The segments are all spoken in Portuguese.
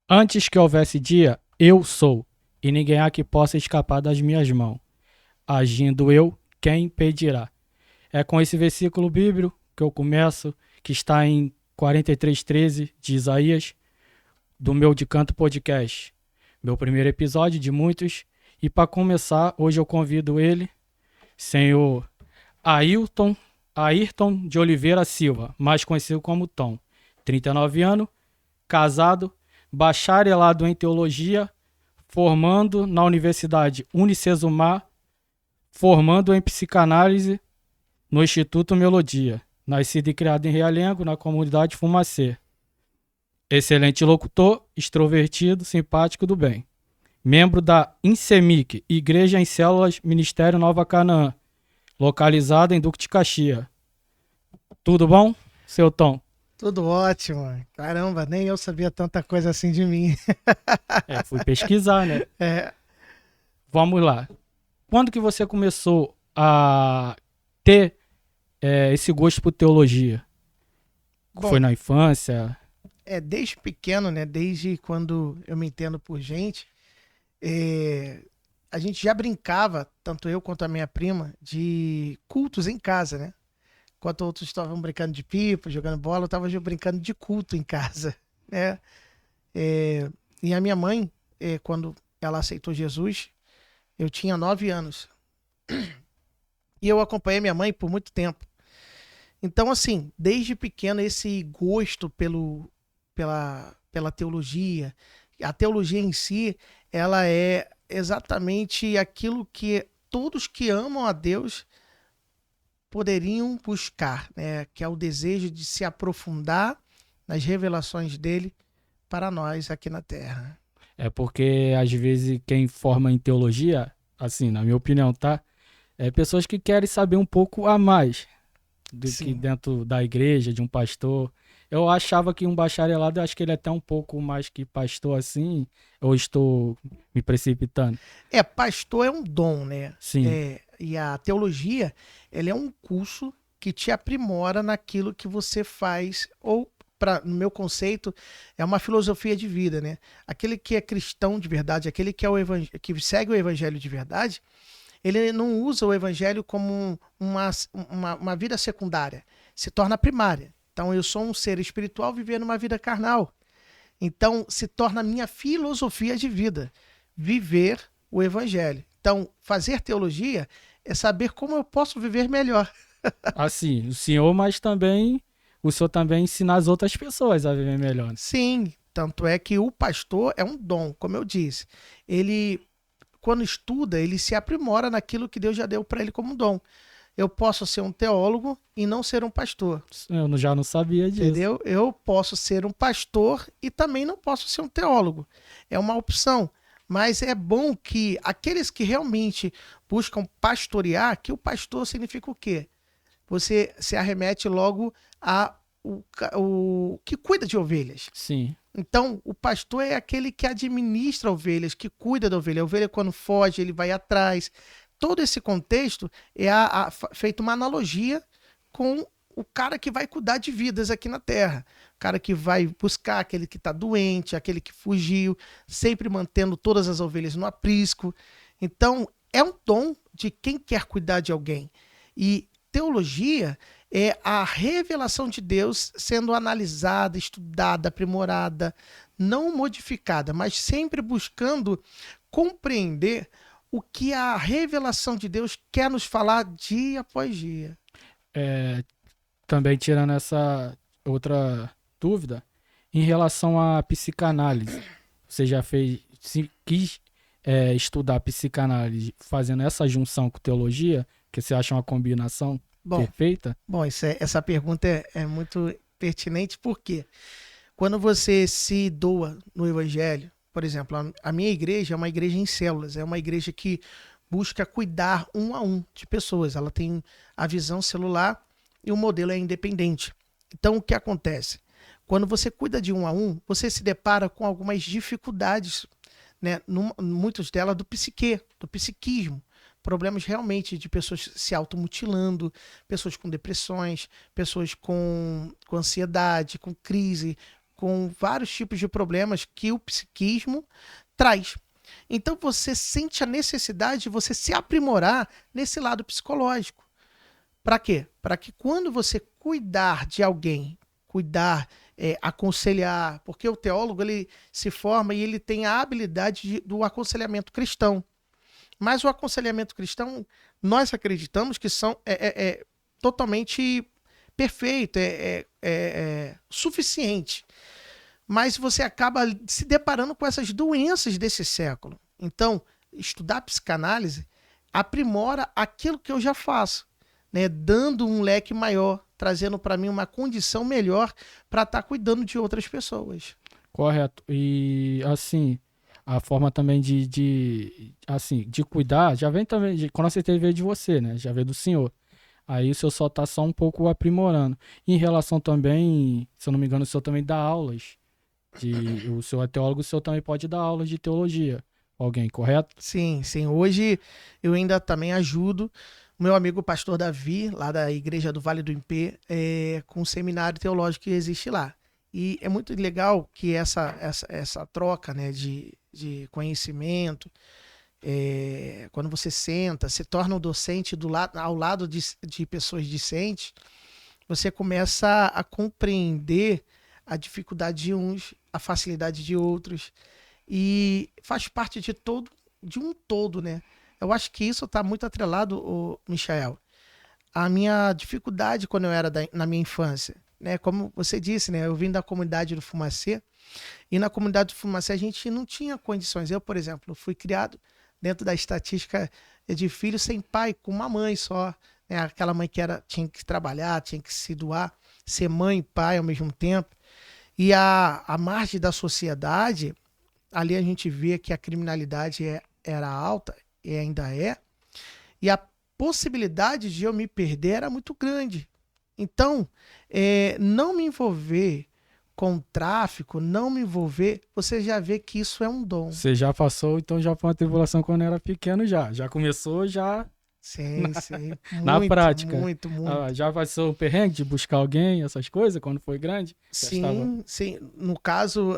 Antes que houvesse dia, eu sou, e ninguém há que possa escapar das minhas mãos. Agindo eu, quem impedirá? É com esse versículo bíblico que eu começo, que está em 43:13 de Isaías, do meu De Canto Podcast. Meu primeiro episódio de muitos. E para começar, hoje eu convido ele, senhor Ayrton, Ayrton de Oliveira Silva, mais conhecido como Tom. 39 anos, casado, bacharelado em teologia, formando na Universidade Unicesumar, formando em psicanálise no Instituto Melodia. Nascido e criado em Realengo, na comunidade Fumacê. Excelente locutor, extrovertido, simpático do bem. Membro da INSEMIC, Igreja em Células Ministério Nova Canaã, localizada em Duque de Caxias. Tudo bom, seu Tom? Tudo ótimo. Caramba, nem eu sabia tanta coisa assim de mim. Fui pesquisar, né? É, Vamos lá. Quando que você começou a ter esse gosto por teologia? Foi bom, na infância? desde pequeno, né? Desde quando eu me entendo por gente, é, a gente já brincava, tanto eu quanto a minha prima, de cultos em casa, né? Enquanto outros estavam brincando de pipa, jogando bola, eu estava brincando de culto em casa, né? É, e a minha mãe, quando ela aceitou Jesus, eu tinha 9 anos. E eu acompanhei minha mãe por muito tempo. Então, assim, desde pequeno, esse gosto pela teologia, a teologia em si, ela é exatamente aquilo que todos que amam a Deus poderiam buscar, né? Que é o desejo de se aprofundar nas revelações dele para nós aqui na Terra. É porque às vezes quem forma em teologia, assim, na minha opinião, tá? É pessoas que querem saber um pouco a mais do que Sim. dentro da igreja, de um pastor. Eu achava que um bacharelado, eu acho que ele é até um pouco mais que pastor assim, ou estou me precipitando? Pastor é um dom, né? Sim, E a teologia, ela é um curso que te aprimora naquilo que você faz, ou, no meu conceito, é uma filosofia de vida, né? Aquele que é cristão de verdade, aquele que, que segue o evangelho de verdade, ele não usa o evangelho como uma vida secundária, se torna primária. Então, eu sou um ser espiritual vivendo uma vida carnal. Então, se torna a minha filosofia de vida, viver o evangelho. Então, fazer teologia é saber como eu posso viver melhor. assim, o senhor, mas também o senhor também ensina as outras pessoas a viver melhor, né? Sim, tanto é que o pastor é um dom, como eu disse. Ele, quando estuda, ele se aprimora naquilo que Deus já deu para ele como dom. Eu posso ser um teólogo e não ser um pastor. Eu já não sabia disso. Entendeu? Eu posso ser um pastor e também não posso ser um teólogo. É uma opção. Mas é bom que aqueles que realmente buscam pastorear, que o pastor significa o quê? Você se arremete logo a o que cuida de ovelhas. Sim, Então, o pastor é aquele que administra ovelhas, que cuida da ovelha. A ovelha, quando foge, ele vai atrás. Todo esse contexto é feito uma analogia com o cara que vai cuidar de vidas aqui na Terra. O cara que vai buscar aquele que está doente, aquele que fugiu, sempre mantendo todas as ovelhas no aprisco. Então, é um dom de quem quer cuidar de alguém. E teologia é a revelação de Deus sendo analisada, estudada, aprimorada, não modificada, mas sempre buscando compreender o que a revelação de Deus quer nos falar dia após dia. é, também tirando essa outra dúvida, em relação à psicanálise, você já fez, se quis estudar psicanálise fazendo essa junção com teologia, que você acha uma combinação Bom, perfeita? bom, essa pergunta é muito pertinente porque quando você se doa no Evangelho, por exemplo, a minha igreja é uma igreja em células, é uma igreja que busca cuidar um a um de pessoas. Ela tem a visão celular e o modelo é independente. Então, o que acontece? Quando você cuida de um a um, você se depara com algumas dificuldades, né? Muitas delas do psiquismo. Problemas realmente de pessoas se automutilando, pessoas com depressões, pessoas com ansiedade, com crise, com vários tipos de problemas que o psiquismo traz. Então você sente a necessidade de você se aprimorar nesse lado psicológico. Para quê? Para que quando você cuidar de alguém, aconselhar, porque o teólogo ele se forma e ele tem a habilidade do aconselhamento cristão. Mas o aconselhamento cristão, nós acreditamos que é totalmente perfeito, suficiente. Mas você acaba se deparando com essas doenças desse século. Então, estudar psicanálise aprimora aquilo que eu já faço, né? Dando um leque maior, trazendo para mim uma condição melhor para estar cuidando de outras pessoas. Correto. E assim, a forma também de cuidar, já vem também, quando você veio de você, né? Já veio do senhor. Aí o senhor só tá só um pouco aprimorando. Em relação também, se eu não me engano, o senhor também dá aulas. O senhor é teólogo, o senhor também pode dar aulas de teologia. Alguém, correto? Sim, sim. Hoje eu ainda também ajudo o meu amigo pastor Davi, lá da Igreja do Vale do Impê, com o seminário teológico que existe lá. E é muito legal que essa troca, né, de conhecimento, quando você senta, se torna um docente ao lado de pessoas discentes, você começa a compreender a dificuldade de uns, a facilidade de outros, e faz parte de um todo, né? Eu acho que isso está muito atrelado, Michael, à minha dificuldade quando eu era na minha infância, né? Como você disse, né? Eu vim da comunidade do Fumacê, e na comunidade do Fumacê a gente não tinha condições. Eu, por exemplo, fui criado dentro da estatística de filho sem pai, com uma mãe só, né? Aquela mãe que tinha que trabalhar, tinha que se doar, ser mãe e pai ao mesmo tempo. E a margem da sociedade, ali a gente via que a criminalidade era alta, e ainda é, e a possibilidade de eu me perder era muito grande. Então, não me envolver com tráfico, não me envolver, você já vê que isso é um dom. Você já passou, então, já foi uma tribulação quando era pequeno já. Já começou, já... Sim, sim. Na Muito, prática. muito. Já passou o perrengue de buscar alguém, essas coisas, quando foi grande? Sim, sim. No caso,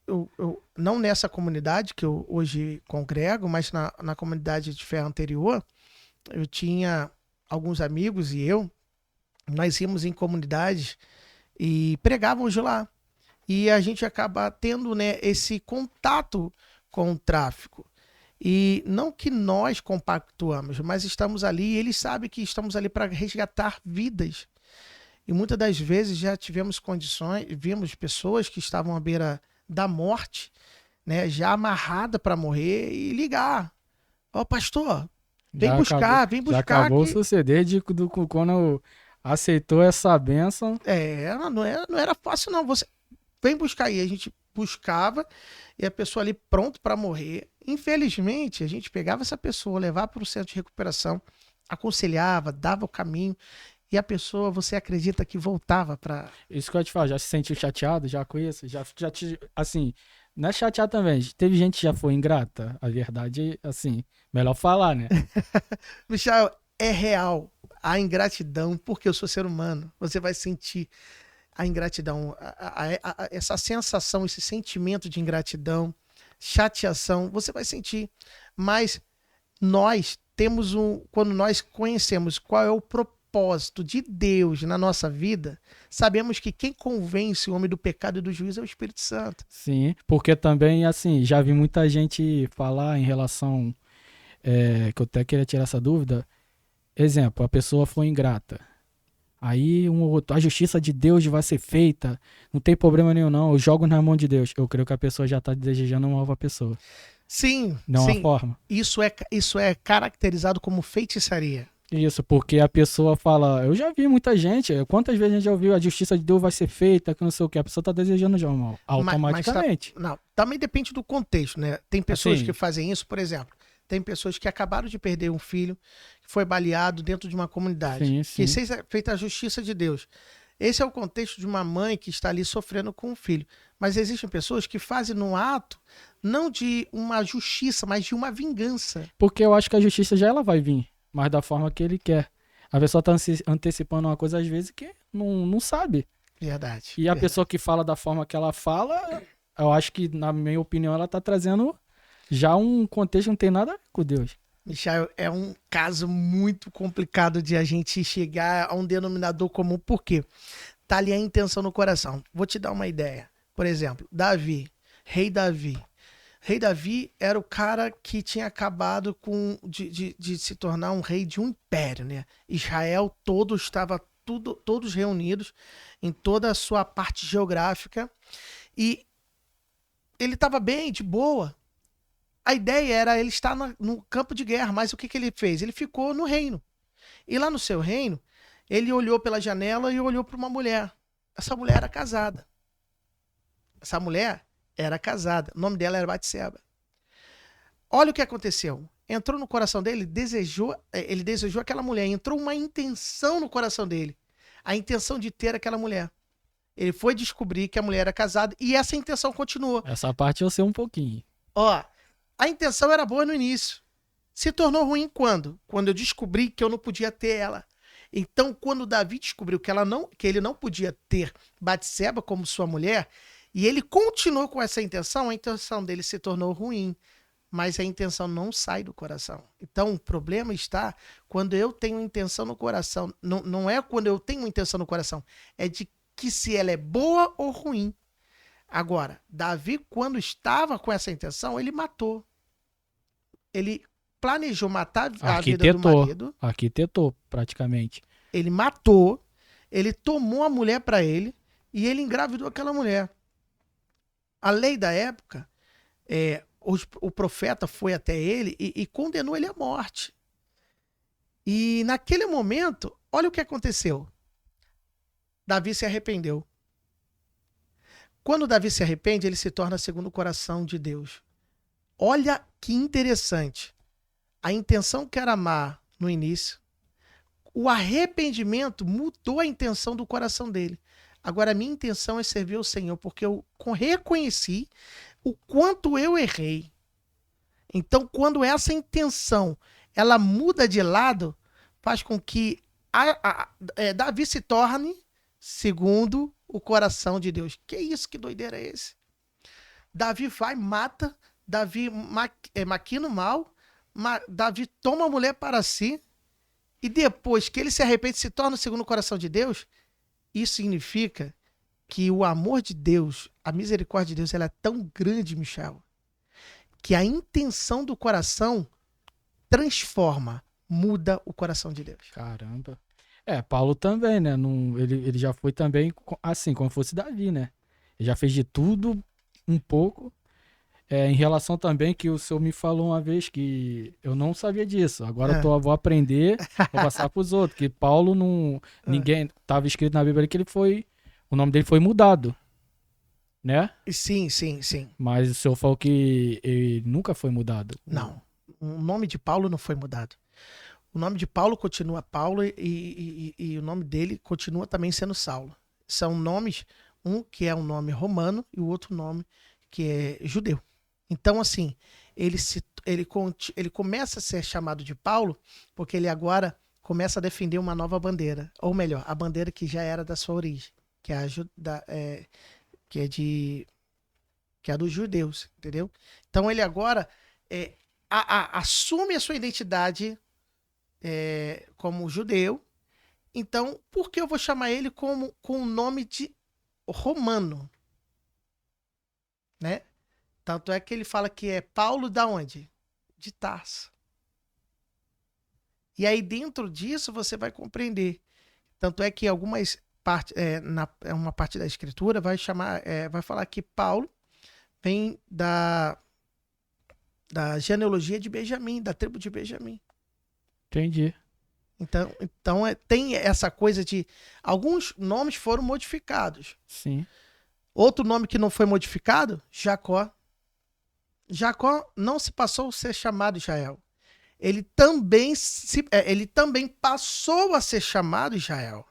eu não nessa comunidade que eu hoje congrego, mas na comunidade de fé anterior, eu tinha alguns amigos e nós íamos em comunidades e pregávamos de lá. E a gente acaba tendo, né, esse contato com o tráfico. E não que nós compactuamos, mas estamos ali e eles sabem que estamos ali para resgatar vidas. E muitas das vezes já tivemos condições, vimos pessoas que estavam à beira da morte, né, já amarrada para morrer e ligar. Ó, pastor, vem buscar. Já acabou o suceder quando aceitou essa bênção. Não era fácil não. Você vem buscar aí. A gente buscava e a pessoa ali pronto para morrer. Infelizmente, a gente pegava essa pessoa, levava para o centro de recuperação, aconselhava, dava o caminho. E a pessoa, você acredita que voltava para... Isso que eu ia te falar, já se sentiu chateado? Já com isso? Assim, não é chateado também. Teve gente que já foi ingrata. A verdade, assim, melhor falar, né? Michel, é real a ingratidão, porque eu sou ser humano. Você vai sentir a ingratidão, essa sensação, esse sentimento de ingratidão, chateação, você vai sentir. Mas nós temos quando nós conhecemos qual é o propósito de Deus na nossa vida, sabemos que quem convence o homem do pecado e do juízo é o Espírito Santo. Sim, porque também, assim, já vi muita gente falar em relação, que eu até queria tirar essa dúvida. Exemplo, a pessoa foi ingrata. Aí a justiça de Deus vai ser feita, não tem problema nenhum não, eu jogo na mão de Deus. Eu creio que a pessoa já está desejando uma nova pessoa. Sim, não sim. Uma forma. Isso é caracterizado como feitiçaria. Isso, porque a pessoa fala, eu já vi muita gente, quantas vezes a gente já ouviu a justiça de Deus vai ser feita, que não sei o que, a pessoa está desejando já mal, automaticamente. Não, também depende do contexto, né? Tem pessoas que fazem isso, por exemplo, tem pessoas que acabaram de perder um filho, que foi baleado dentro de uma comunidade, que seja feita a justiça de Deus. Esse é o contexto de uma mãe que está ali sofrendo com o filho. Mas existem pessoas que fazem no ato, não de uma justiça, mas de uma vingança. Porque eu acho que a justiça já ela vai vir, mas da forma que ele quer. A pessoa está antecipando uma coisa às vezes que não sabe. Verdade. E a verdade. pessoa que fala da forma que ela fala, eu acho que, na minha opinião, ela tá trazendo já um contexto que não tem nada a ver com Deus. Michael, é um caso muito complicado de a gente chegar a um denominador comum. Por quê? Tá ali a intenção no coração. Vou te dar uma ideia. Por exemplo, Davi, rei Davi. Rei Davi era o cara que tinha acabado de se tornar um rei de um império, né? Israel todo estava todos reunidos em toda a sua parte geográfica e ele estava bem, de boa. A ideia era ele estar no campo de guerra, mas o que ele fez? Ele ficou no reino. E lá no seu reino, ele olhou pela janela e olhou para uma mulher. Essa mulher era casada. Essa mulher era casada. O nome dela era Batseba. Olha o que aconteceu. Entrou no coração dele, ele desejou aquela mulher. Entrou uma intenção no coração dele. A intenção de ter aquela mulher. Ele foi descobrir que a mulher era casada e essa intenção continuou. Essa parte eu sei um pouquinho. Ó, a intenção era boa no início. Se tornou ruim quando? Quando eu descobri que eu não podia ter ela. Então, quando Davi descobriu que ele não podia ter Batseba como sua mulher, e ele continuou com essa intenção, a intenção dele se tornou ruim. Mas a intenção não sai do coração. Então, o problema está quando eu tenho intenção no coração. Não é quando eu tenho intenção no coração. É de que se ela é boa ou ruim. Agora, Davi, quando estava com essa intenção, ele matou. Ele planejou matar a vida do marido. Arquitetou, praticamente. Ele matou. Ele tomou a mulher para ele e ele engravidou aquela mulher. A lei da época, o profeta foi até ele e condenou ele à morte. E naquele momento, olha o que aconteceu. Davi se arrependeu. Quando Davi se arrepende, ele se torna segundo o coração de Deus. Olha que interessante. A intenção que era amar no início, o arrependimento mudou a intenção do coração dele. Agora, a minha intenção é servir ao Senhor, porque eu reconheci o quanto eu errei. Então, quando essa intenção ela muda de lado, faz com que Davi se torne segundo o coração de Deus. Que isso? Que doideira é esse? Davi vai, mata, Davi maquina o mal, Davi toma a mulher para si, e depois que ele se arrepende, se torna segundo o coração de Deus. Isso significa que o amor de Deus, a misericórdia de Deus, ela é tão grande, Michel, que a intenção do coração transforma, muda o coração de Deus. Caramba. Paulo também, né? Ele já foi também assim, como fosse Davi, né? Ele já fez de tudo um pouco. Em relação também que o senhor me falou uma vez que eu não sabia disso. Agora vou aprender, vou passar para os outros. Que Paulo não... Ninguém... Estava escrito na Bíblia que o nome dele foi mudado, né? Sim. Mas o senhor falou que ele nunca foi mudado. Não. O nome de Paulo não foi mudado. O nome de Paulo continua Paulo e o nome dele continua também sendo Saulo. São nomes, um que é um nome romano e o outro nome que é judeu. Então, assim, ele começa a ser chamado de Paulo porque ele agora começa a defender uma nova bandeira. Ou melhor, a bandeira que já era da sua origem, que é dos judeus, entendeu? Então, ele agora assume a sua identidade como judeu. Então, por que eu vou chamar ele com o nome de romano? Né? Tanto é que ele fala que é Paulo da onde? De Tarso. E aí dentro disso você vai compreender. Tanto é que algumas partes, uma parte da escritura vai falar que Paulo vem da genealogia de Benjamim, da tribo de Benjamim. Entendi. Então tem essa coisa de... Alguns nomes foram modificados. Sim. Outro nome que não foi modificado, Jacó. Jacó não se passou a ser chamado Israel. Ele também passou a ser chamado Israel.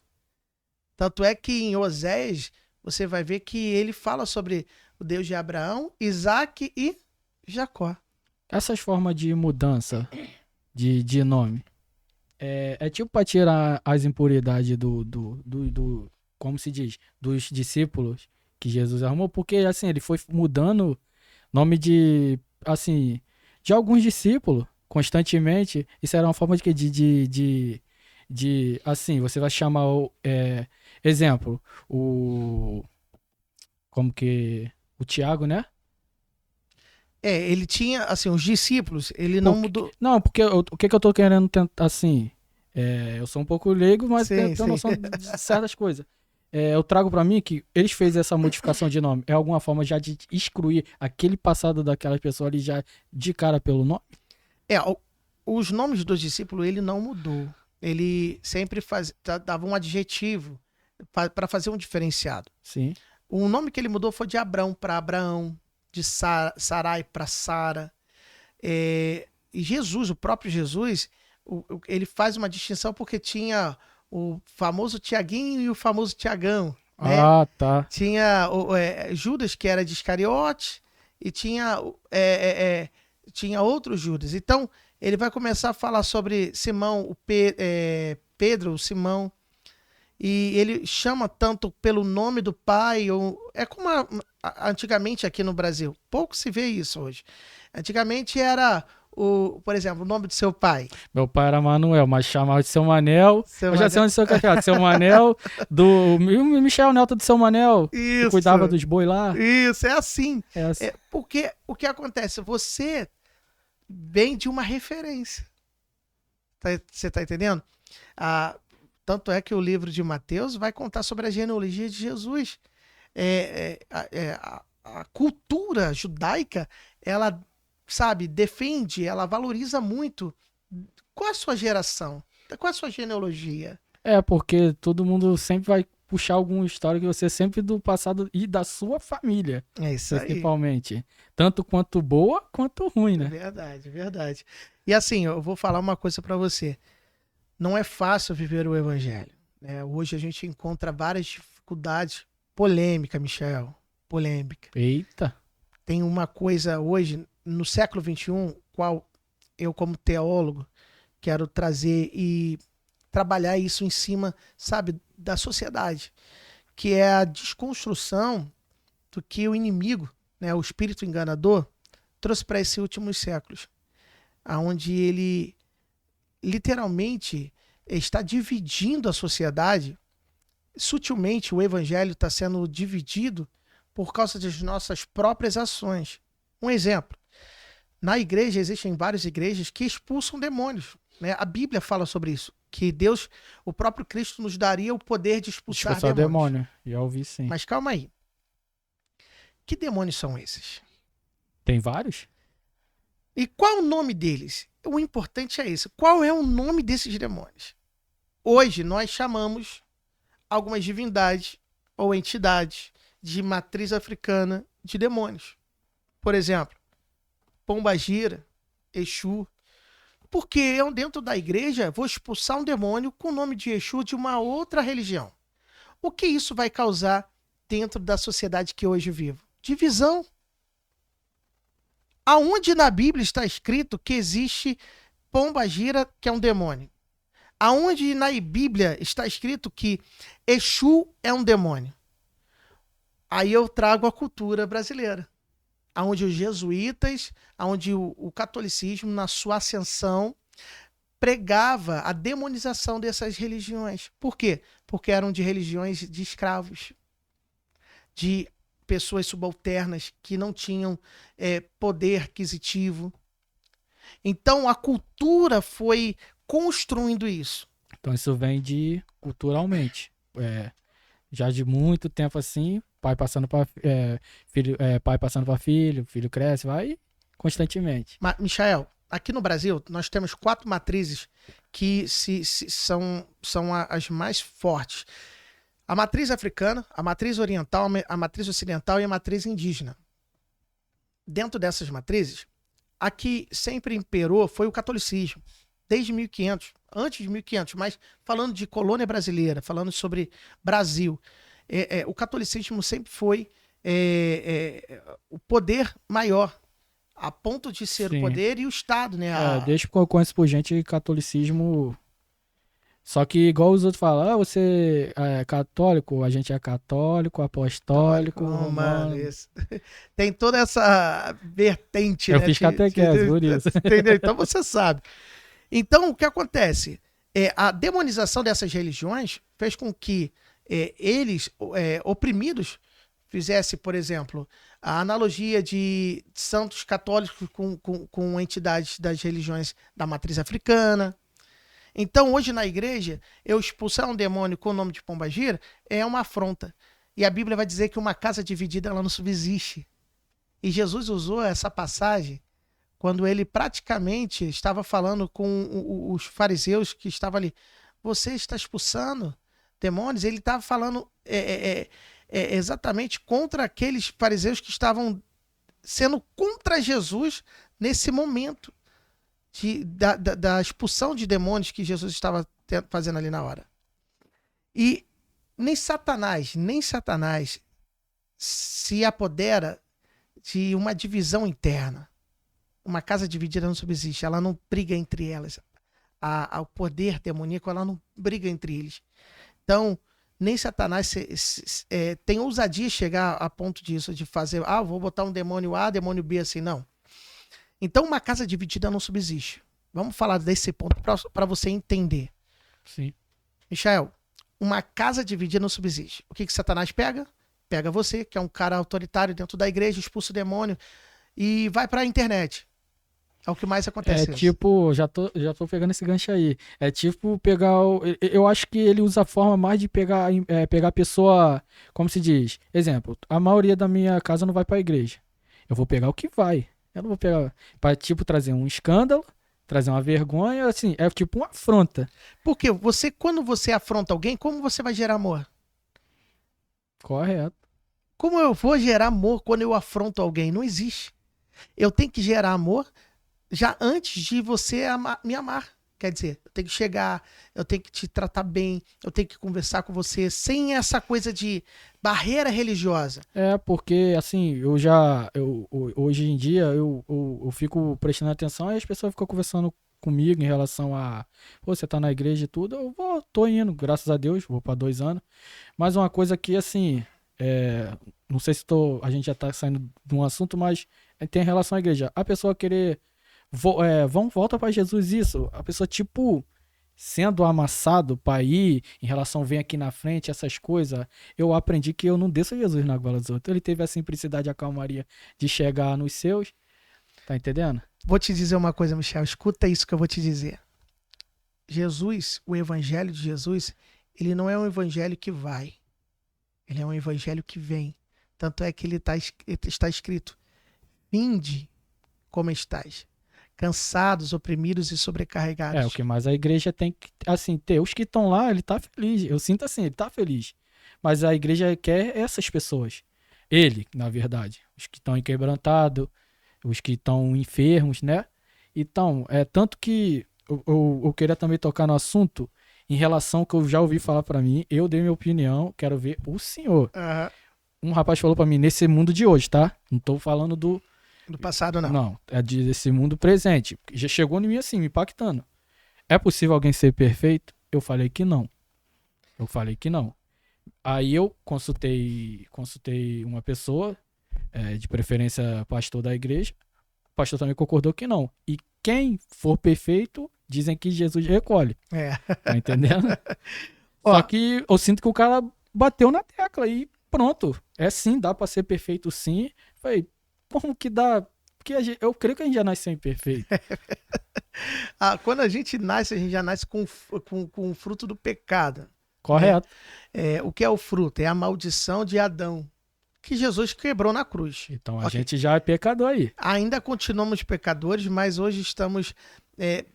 Tanto é que em Oséias você vai ver que ele fala sobre o Deus de Abraão, Isaac e Jacó. Essas formas de mudança de nome é tipo para tirar as impuridades como se diz, dos discípulos que Jesus arrumou, porque assim, ele foi mudando nome de, assim, de alguns discípulos constantemente. Isso era uma forma de, quê? Assim, você vai chamar exemplo, o, como que, o Tiago, né? Ele tinha, assim, os discípulos, ele não mudou. Não, porque o que que eu tô querendo tentar, assim, eu sou um pouco leigo, mas Sim, tenho sim. noção de certas coisas. Eu trago pra mim que eles fez essa modificação de nome. É alguma forma já de excluir aquele passado daquela pessoa ali já de cara pelo nome? Os nomes dos discípulos, ele não mudou. Ele sempre dava um adjetivo para fazer um diferenciado. Sim. O nome que ele mudou foi de Abrão para Abraão, de Sarai para Sara. E Jesus, o próprio Jesus, ele faz uma distinção porque tinha o famoso Tiaguinho e o famoso Tiagão, né? Ah, tá. Tinha Judas, que era de Iscariote, e tinha outros Judas. Então, ele vai começar a falar sobre Simão, Pedro, o Simão, e ele chama tanto pelo nome do pai, é como antigamente aqui no Brasil. Pouco se vê isso hoje. Antigamente era, por exemplo, o nome do seu pai. Meu pai era Manuel, mas chamava de Seu Manel. Eu já sei onde seu café. Seu Manel, do Michel Neto do Seu Manel, que Isso. cuidava dos boi lá. Isso, é assim. É assim. Porque o que acontece? Você vem de uma referência. Você tá entendendo? Tanto é que o livro de Mateus vai contar sobre a genealogia de Jesus. A cultura judaica, ela, sabe, defende, ela valoriza muito. Qual a sua geração? Qual a sua genealogia? Porque todo mundo sempre vai puxar alguma história que você sempre do passado e da sua família. É isso aí. Principalmente. Tanto quanto boa, quanto ruim, né? Verdade, verdade. E assim, eu vou falar uma coisa pra você. Não é fácil viver o evangelho, né? Hoje a gente encontra várias dificuldades. Polêmica, Michel. Polêmica. Eita. Tem uma coisa hoje, no século XXI, qual eu, como teólogo, quero trazer e trabalhar isso em cima, sabe, da sociedade, que é a desconstrução do que o inimigo, né, o espírito enganador, trouxe para esses últimos séculos, aonde ele literalmente está dividindo a sociedade. Sutilmente o evangelho está sendo dividido por causa das nossas próprias ações. Um exemplo, na igreja existem várias igrejas que expulsam demônios, né? A Bíblia fala sobre isso, que Deus, o próprio Cristo, nos daria o poder de expulsar demônios. Já ouvi sim. Mas calma aí, que demônios são esses? Tem vários? E qual é o nome deles? O importante é isso. Qual é o nome desses demônios? Hoje nós chamamos algumas divindades ou entidades de matriz africana de demônios. Por exemplo, Pombagira, Exu. Porque eu, dentro da igreja, vou expulsar um demônio com o nome de Exu de uma outra religião. O que isso vai causar dentro da sociedade que hoje vivo? Divisão. Aonde na Bíblia está escrito que existe Pombagira, que é um demônio? Aonde na Bíblia está escrito que Exu é um demônio? Aí eu trago a cultura brasileira, aonde os jesuítas, aonde o catolicismo, na sua ascensão, pregava a demonização dessas religiões. Por quê? Porque eram de religiões de escravos, de pessoas subalternas que não tinham poder aquisitivo. Então a cultura foi construindo isso. Então isso vem de culturalmente. Já de muito tempo assim, pai passando para filho, pai passando para filho, filho cresce, vai constantemente. Mas, Michael, aqui no Brasil nós temos 4 matrizes que são as mais fortes. A matriz africana, a matriz oriental, a matriz ocidental e a matriz indígena. Dentro dessas matrizes, a que sempre imperou foi o catolicismo, desde 1500, antes de 1500, mas falando de colônia brasileira, falando sobre Brasil, o catolicismo sempre foi o poder maior, a ponto de ser Sim. o poder e o Estado, né? Desde que eu conheço por gente, catolicismo Só que igual os outros falam, você é católico, a gente é católico, apostólico, Mano, romano. isso. Tem toda essa vertente, Eu né? fiz catequese, por isso. Entendeu? Então você sabe. Então, o que acontece? A demonização dessas religiões fez com que eles, oprimidos, fizesse, por exemplo, a analogia de santos católicos com entidades das religiões da matriz africana. Então, hoje na igreja, eu expulsar um demônio com o nome de Pombagira é uma afronta. E a Bíblia vai dizer que uma casa dividida ela não subsiste. E Jesus usou essa passagem quando ele praticamente estava falando com os fariseus que estavam ali. Você está expulsando demônios? Ele estava falando exatamente contra aqueles fariseus que estavam sendo contra Jesus nesse momento da expulsão de demônios que Jesus estava fazendo ali na hora. E nem Satanás se apodera de uma divisão interna. Uma casa dividida não subsiste, ela não briga entre elas. O poder demoníaco, ela não briga entre eles. Então, nem Satanás tem ousadia chegar a ponto disso, de fazer, vou botar um demônio A, demônio B, assim, não. Então, uma casa dividida não subsiste. Vamos falar desse ponto para você entender. Sim. Michael, uma casa dividida não subsiste. O que Satanás pega? Pega você, que é um cara autoritário dentro da igreja, expulsa o demônio e vai para a internet. É o que mais acontece. É tipo, já tô pegando esse gancho aí. É tipo pegar. Eu acho que ele usa a forma mais de pegar a pessoa. Como se diz? Exemplo, a maioria da minha casa não vai pra igreja. Eu vou pegar o que vai. Eu não vou pegar. Pra, tipo, trazer um escândalo, trazer uma vergonha, assim, é tipo uma afronta. Porque quando você afronta alguém, como você vai gerar amor? Correto. Como eu vou gerar amor quando eu afronto alguém? Não existe. Eu tenho que gerar amor já antes de você me amar. Quer dizer, eu tenho que chegar, eu tenho que te tratar bem, eu tenho que conversar com você, sem essa coisa de barreira religiosa. É, porque assim, hoje em dia eu fico prestando atenção e as pessoas ficam conversando comigo em relação a, pô, você tá na igreja e tudo, tô indo, graças a Deus, vou pra 2 anos. Mas uma coisa que, assim, não sei se a gente já tá saindo de um assunto, mas tem relação à igreja. A pessoa querer volta pra Jesus, isso. A pessoa, tipo, sendo amassado pra ir, em relação, vem aqui na frente, essas coisas. Eu aprendi que eu não desço Jesus na goela dos outros. Ele teve a simplicidade e a calmaria de chegar nos seus. Tá entendendo? Vou te dizer uma coisa, Michel. Escuta isso que eu vou te dizer. Jesus, o evangelho de Jesus, ele não é um evangelho que vai. Ele é um evangelho que vem. Tanto é que ele está escrito: vinde como estáis, cansados, oprimidos e sobrecarregados. O que mais a igreja tem que, assim, ter. Os que estão lá, ele tá feliz. Eu sinto assim, ele tá feliz. Mas a igreja quer essas pessoas. Ele, na verdade. Os que estão inquebrantados, os que estão enfermos, né? Então, tanto que eu queria também tocar no assunto em relação que eu já ouvi falar pra mim. Eu dei minha opinião, quero ver o senhor. Um rapaz falou pra mim, nesse mundo de hoje, tá? Não tô falando do passado, não. Não, é desse mundo presente. Já chegou em mim assim, me impactando. É possível alguém ser perfeito? Eu falei que não. Aí eu consultei uma pessoa, de preferência pastor da igreja. O pastor também concordou que não. E quem for perfeito, dizem que Jesus recolhe. Tá entendendo? Só que eu sinto que o cara bateu na tecla e pronto. É sim, dá pra ser perfeito sim. Falei, como que dá? Porque eu creio que a gente já nasce sem perfeito. Quando a gente já nasce com o fruto do pecado. Correto. O que é o fruto? É a maldição de Adão, que Jesus quebrou na cruz. Então a gente já é pecador aí. Ainda continuamos pecadores, mas hoje estamos,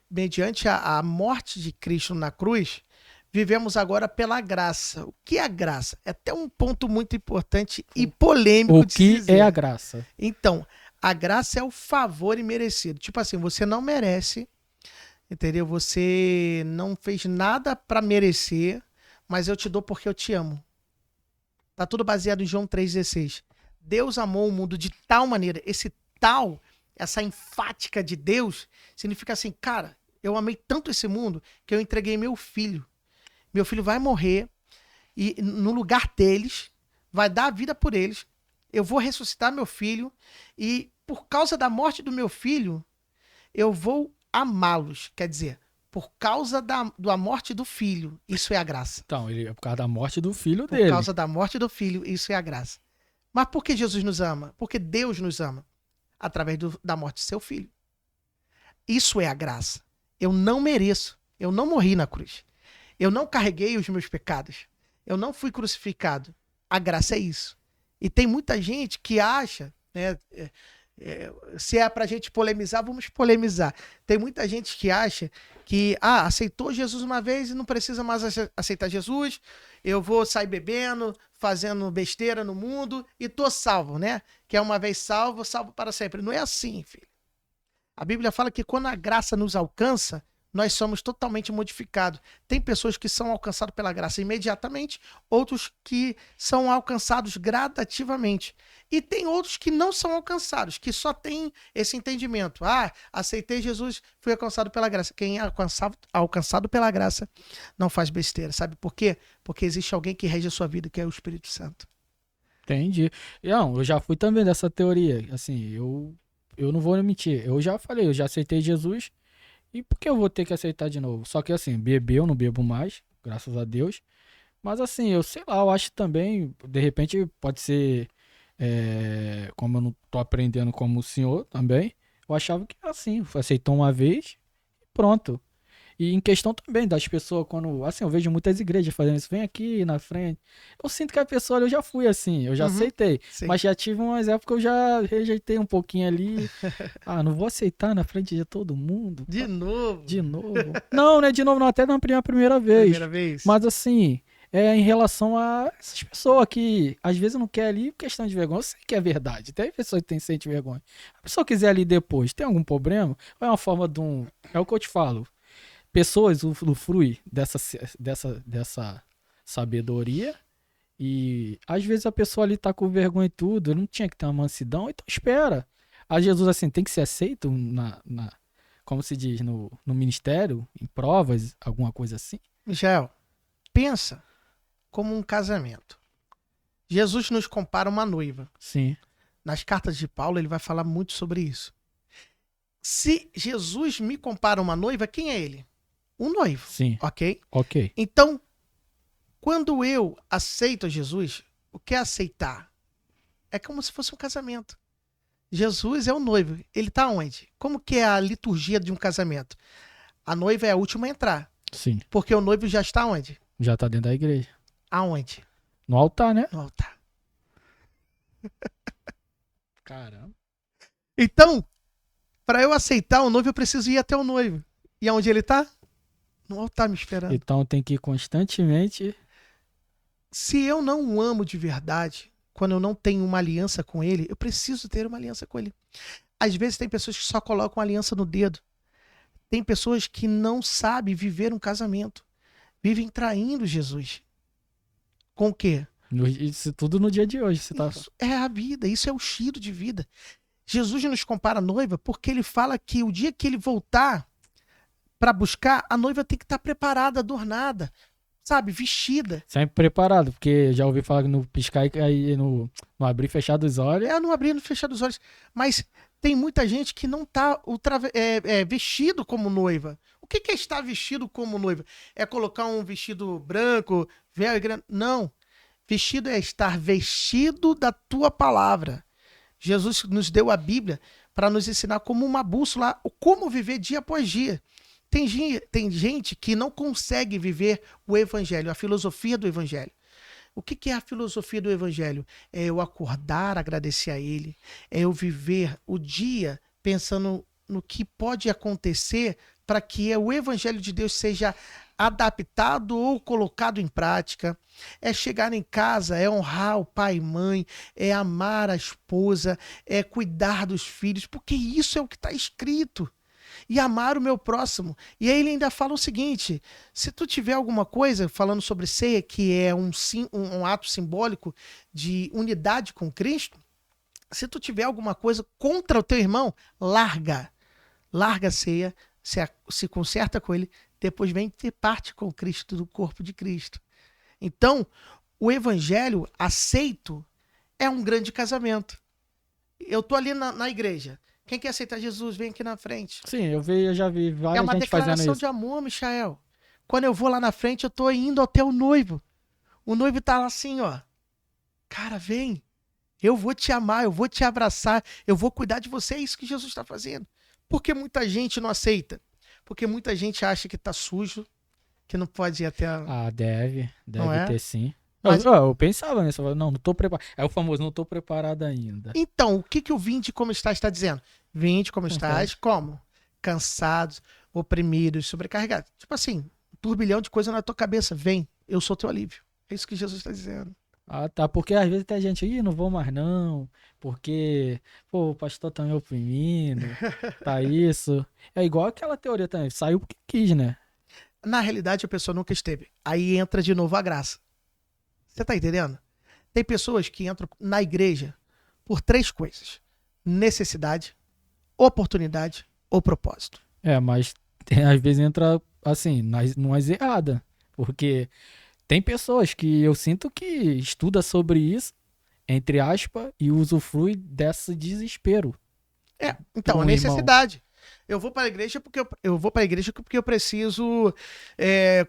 mediante a morte de Cristo na cruz, vivemos agora pela graça. O que é a graça? É até um ponto muito importante e polêmico de dizer. O que é a graça? Então, a graça é o favor imerecido. Tipo assim, você não merece, entendeu? Você não fez nada para merecer, mas eu te dou porque eu te amo. Tá tudo baseado em João 3,16. Deus amou o mundo de tal maneira. Esse tal, essa enfática de Deus, significa assim, cara, eu amei tanto esse mundo que eu entreguei meu filho. meu filho vai morrer e no lugar deles, vai dar a vida por eles, eu vou ressuscitar meu filho e por causa da morte do meu filho, eu vou amá-los. Quer dizer, por causa da morte do filho, isso é a graça. Então, ele é por causa da morte do filho Por dele. causa da morte do filho, isso é a graça. Mas por que Jesus nos ama? Porque Deus nos ama. Através da morte de seu filho. Isso é a graça. Eu não mereço. Eu não morri na cruz. Eu não carreguei os meus pecados. Eu não fui crucificado. A graça é isso. E tem muita gente que acha, né, se é pra gente polemizar, vamos polemizar. Tem muita gente que acha que aceitou Jesus uma vez e não precisa mais aceitar Jesus. Eu vou sair bebendo, fazendo besteira no mundo e tô salvo, né? Que é uma vez salvo, salvo para sempre. Não é assim, filho. A Bíblia fala que quando a graça nos alcança, nós somos totalmente modificados. Tem pessoas que são alcançadas pela graça imediatamente, outros que são alcançados gradativamente. E tem outros que não são alcançados, que só têm esse entendimento. Aceitei Jesus, fui alcançado pela graça. Quem é alcançado pela graça não faz besteira. Sabe por quê? Porque existe alguém que rege a sua vida, que é o Espírito Santo. Entendi. Não, eu já fui também dessa teoria. Assim, eu não vou mentir. Eu já falei, eu já aceitei Jesus. E por que eu vou ter que aceitar de novo? Só que assim, beber eu não bebo mais, graças a Deus. Mas assim, eu sei lá, eu acho também, de repente pode ser, como eu não tô aprendendo como o senhor também, eu achava que era assim, aceitou uma vez e pronto. E em questão também das pessoas, quando, assim, eu vejo muitas igrejas fazendo isso, vem aqui na frente. Eu sinto que a pessoa, eu já fui assim, eu já aceitei. Sim. Mas já tive umas épocas que eu já rejeitei um pouquinho ali. Não vou aceitar na frente de todo mundo. De novo. De novo. Não, não é de novo, não, até na primeira vez. Primeira vez. Mas assim, em relação a essas pessoas que às vezes não quer ali questão de vergonha. Eu sei que é verdade. Tem pessoa que sente vergonha. A pessoa quiser ali depois, tem algum problema? Ou é uma forma de um. É o que eu te falo. Pessoas usufruem dessa sabedoria e às vezes a pessoa ali tá com vergonha e tudo, não tinha que ter uma mansidão, então espera. A Jesus assim tem que ser aceito como se diz, no ministério, em provas, alguma coisa assim. Michel, pensa como um casamento. Jesus nos compara uma noiva. Sim. Nas cartas de Paulo ele vai falar muito sobre isso. Se Jesus me compara uma noiva, quem é ele? Um noivo. Sim. Ok? Então, quando eu aceito Jesus, o que é aceitar? É como se fosse um casamento. Jesus é o noivo. Ele está onde? Como que é a liturgia de um casamento? A noiva é a última a entrar. Sim. Porque o noivo já está onde? Já está dentro da igreja. Aonde? No altar, né? No altar. Caramba. Então, para eu aceitar o noivo, eu preciso ir até o noivo. E aonde ele está? No altar me esperando. Então tem que ir constantemente. Se eu não o amo de verdade, quando eu não tenho uma aliança com ele, eu preciso ter uma aliança com ele. Às vezes tem pessoas que só colocam aliança no dedo. Tem pessoas que não sabem viver um casamento. Vivem traindo Jesus. Com o quê? Isso tudo no dia de hoje. Você tá... Isso é a vida, isso é o estilo de vida. Jesus nos compara a noiva porque ele fala que o dia que ele voltar para buscar, a noiva tem que estar preparada, adornada, sabe, vestida. Sempre preparado, porque já ouvi falar que no piscar e cair, no abrir e fechar dos olhos. Não abrir e não fechar dos olhos. Mas tem muita gente que não está vestido como noiva. O que é estar vestido como noiva? É colocar um vestido branco, véu grande? Não. Vestido é estar vestido da tua palavra. Jesus nos deu a Bíblia para nos ensinar como uma bússola, como viver dia após dia. Tem gente que não consegue viver o evangelho, a filosofia do evangelho. O que é a filosofia do evangelho? É eu acordar, agradecer a ele, é eu viver o dia pensando no que pode acontecer para que o evangelho de Deus seja adaptado ou colocado em prática. É chegar em casa, é honrar o pai e mãe, é amar a esposa, é cuidar dos filhos, porque isso é o que está escrito. E amar o meu próximo. E aí ele ainda fala o seguinte: se tu tiver alguma coisa, falando sobre ceia, que é um ato simbólico de unidade com Cristo, se tu tiver alguma coisa contra o teu irmão, larga a ceia, se conserta com ele, depois vem ter parte com Cristo, do corpo de Cristo. Então, o evangelho aceito é um grande casamento. Eu tô ali na igreja. Quem quer aceitar Jesus, vem aqui na frente. Sim, eu já vi É várias uma gente fazendo declaração isso. de amor, Michael. Quando eu vou lá na frente, eu tô indo até o noivo. O noivo tá lá assim, ó. Cara, vem. Eu vou te amar, eu vou te abraçar, eu vou cuidar de você. É isso que Jesus está fazendo. Por que muita gente não aceita? Porque muita gente acha que tá sujo, que não pode ir até a... Ah, deve Não é? ter sim. Mas- Eu pensava nisso, eu falava, não tô preparado. É o famoso, não tô preparado ainda. Então, o que o vinde como estás está dizendo? Vinde como estás, como? Cansados, oprimidos, sobrecarregados. Tipo assim, um turbilhão de coisa na tua cabeça. Vem, eu sou teu alívio. É isso que Jesus está dizendo. Ah, tá, porque às vezes tem gente, não vou mais não, porque, pô, o pastor tá me oprimindo, tá isso. É igual aquela teoria também, saiu porque quis, né? Na realidade, a pessoa nunca esteve. Aí entra de novo a graça. Você tá entendendo? Tem pessoas que entram na igreja por 3 coisas: necessidade, oportunidade ou propósito. Mas às vezes entra, assim, numas erradas, porque tem pessoas que eu sinto que estuda sobre isso, entre aspas, e usufrui desse desespero. Então, Por a um irmão. necessidade. Eu vou para a igreja porque eu preciso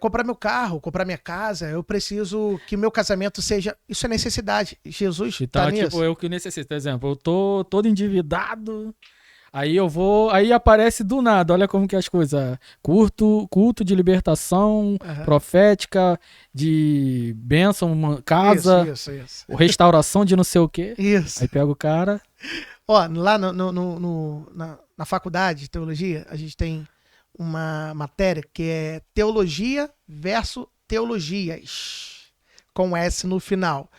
comprar meu carro, comprar minha casa. Eu preciso que meu casamento seja. Isso é necessidade. Jesus Então, tá tipo, nisso. eu que necessito. Por exemplo, eu tô todo endividado. Aí eu vou. Aí aparece do nada. Olha como que é as coisas. Culto de libertação, Aham. profética, de bênção, casa, Isso. restauração de não sei o quê. Isso. Aí pega o cara. Ó, lá na faculdade de teologia, a gente tem uma matéria que é teologia versus teologias, com S no final,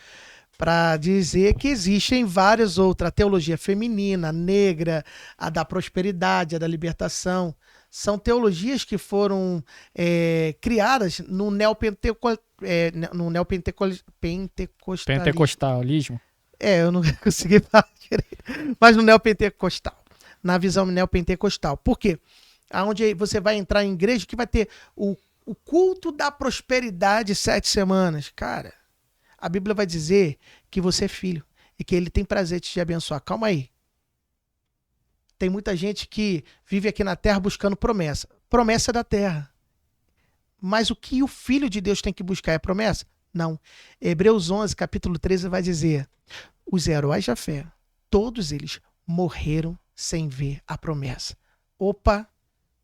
para dizer que existem várias outras, a teologia feminina, a negra, a da prosperidade, a da libertação. São teologias que foram criadas no pentecostalismo. Pentecostalismo. Eu não consegui falar direito. Mas no neopentecostal. Na visão neopentecostal. Por quê? Aonde você vai entrar em igreja que vai ter o culto da prosperidade 7 semanas. Cara, a Bíblia vai dizer que você é filho e que ele tem prazer de te abençoar. Calma aí. Tem muita gente que vive aqui na terra buscando promessa. Promessa da terra. Mas o que o filho de Deus tem que buscar é promessa? Não. Hebreus 11, capítulo 13 vai dizer: os heróis da fé, todos eles morreram sem ver a promessa. Opa,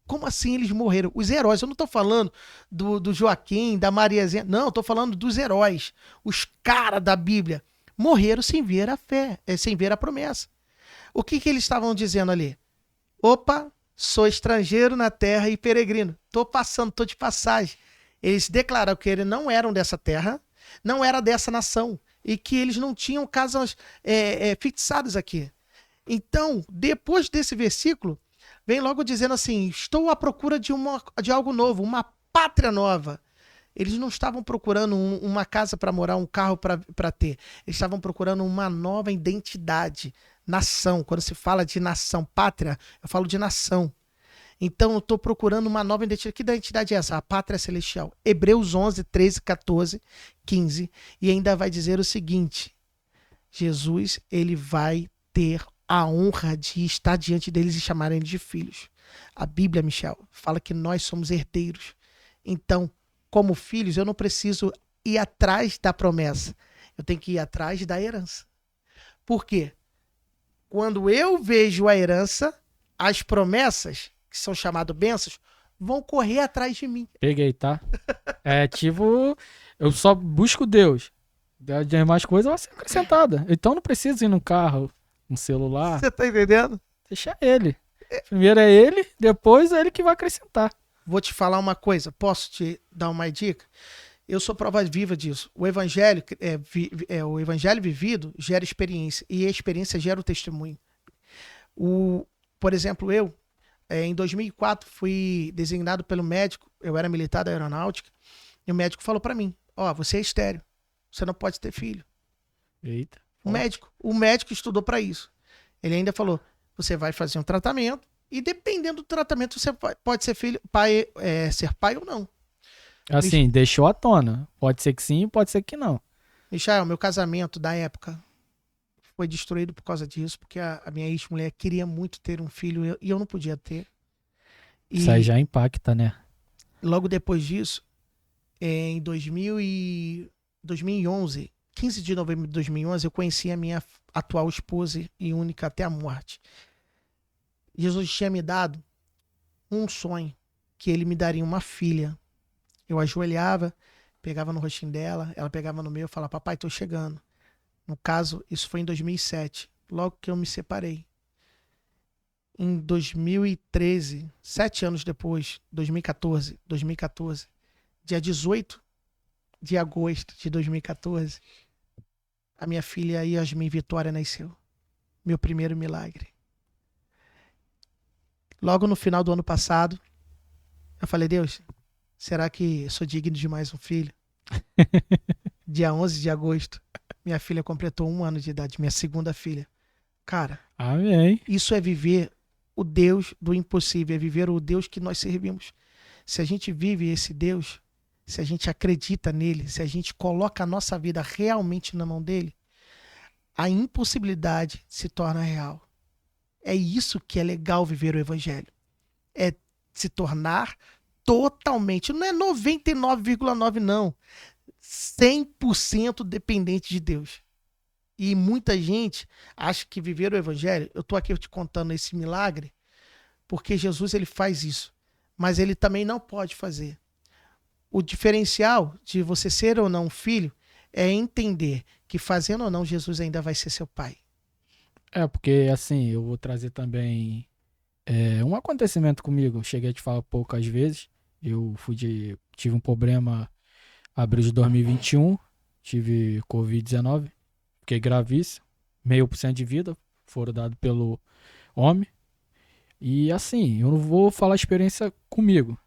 como assim eles morreram? Os heróis, eu não estou falando do Joaquim, da Mariazinha, não, eu estou falando dos heróis. Os caras da Bíblia morreram sem ver a fé, sem ver a promessa. O que eles estavam dizendo ali? Opa, sou estrangeiro na terra e peregrino. Estou passando, estou de passagem. Eles declararam que eles não eram dessa terra, não era dessa nação, e que eles não tinham casas fixadas aqui. Então, depois desse versículo, vem logo dizendo assim: estou à procura de algo novo, uma pátria nova. Eles não estavam procurando uma casa para morar, um carro para ter. Eles estavam procurando uma nova identidade, nação. Quando se fala de nação, pátria, eu falo de nação. Então, eu estou procurando uma nova identidade. Que identidade é essa? A pátria celestial. Hebreus 11, 13, 14, 15. E ainda vai dizer o seguinte: Jesus, ele vai ter a honra de estar diante deles e chamarem eles de filhos. A Bíblia, Michel, fala que nós somos herdeiros. Então, como filhos, eu não preciso ir atrás da promessa. Eu tenho que ir atrás da herança. Por quê? Quando eu vejo a herança, as promessas, que são chamadas bênçãos, vão correr atrás de mim. Peguei, tá? É tipo, eu só busco Deus. As demais coisas vão ser acrescentadas. Então não preciso ir no carro, no celular. Você tá entendendo? Deixa ele. Primeiro é ele, depois é ele que vai acrescentar. Vou te falar uma coisa. Posso te dar uma dica? Eu sou prova viva disso. O evangelho vivido gera experiência. E a experiência gera o testemunho. Por exemplo, em 2004, fui designado pelo médico. Eu era militar da aeronáutica. E o médico falou para mim: você é estéril. Você não pode ter filho. Eita. O médico estudou para isso. Ele ainda falou: você vai fazer um tratamento E dependendo do tratamento, você pode ser filho, pai, ser pai ou não. Assim, deixou à tona. Pode ser que sim, pode ser que não. Michael, meu casamento da época foi destruído por causa disso, porque a minha ex-mulher queria muito ter um filho e eu não podia ter. Isso aí E já impacta, né? logo depois disso, em 2011, 15 de novembro de 2011, eu conheci a minha atual esposa e única até a morte. Jesus tinha me dado um sonho, que ele me daria uma filha. Eu ajoelhava, pegava no rostinho dela, ela pegava no meu e falava, papai, tô chegando. No caso, isso foi em 2007, logo que eu me separei. Em 2013, 7 anos depois, 2014, dia 18 de agosto de 2014, a minha filha Yasmin Vitória nasceu. Meu primeiro milagre. Logo no final do ano passado, eu falei, Deus, será que sou digno de mais um filho? Dia 11 de agosto, minha filha completou 1 ano de idade, minha segunda filha. Cara, Amém. isso é viver o Deus do impossível, é viver o Deus que nós servimos. Se a gente vive esse Deus, se a gente acredita nele, se a gente coloca a nossa vida realmente na mão dele, a impossibilidade se torna real. É isso que é legal viver o evangelho. É se tornar totalmente, não é 99,9 não, 100% dependente de Deus. E muita gente acha que viver o evangelho, eu estou aqui te contando esse milagre, porque Jesus ele faz isso, mas ele também não pode fazer. O diferencial de você ser ou não filho é entender que fazendo ou não, Jesus ainda vai ser seu pai. Porque assim, eu vou trazer também um acontecimento comigo. Cheguei a te falar poucas vezes. Eu tive um problema abril de 2021, tive Covid-19, fiquei gravíssimo, 0,5% de vida, foram dados pelo homem. E assim, eu não vou falar experiência comigo.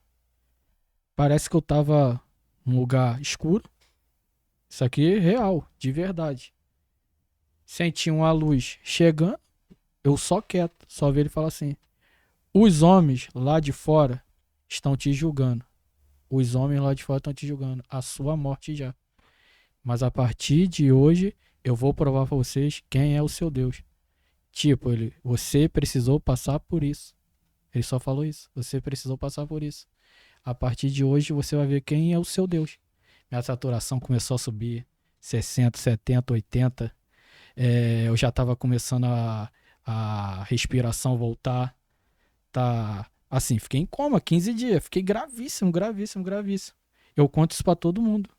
Parece que eu tava num lugar escuro. Isso aqui é real, de verdade. Senti uma luz chegando, eu só quieto, só vi ele falar assim: os homens lá de fora estão te julgando. Os homens lá de fora estão te julgando. A sua morte já. Mas a partir de hoje, eu vou provar pra vocês quem é o seu Deus. Tipo, você precisou passar por isso. Ele só falou isso. Você precisou passar por isso. A partir de hoje, você vai ver quem é o seu Deus. Minha saturação começou a subir. 60, 70, 80. Eu já estava começando a respiração voltar. Tá, assim, fiquei em coma 15 dias. Fiquei gravíssimo, gravíssimo, gravíssimo. Eu conto isso pra todo mundo.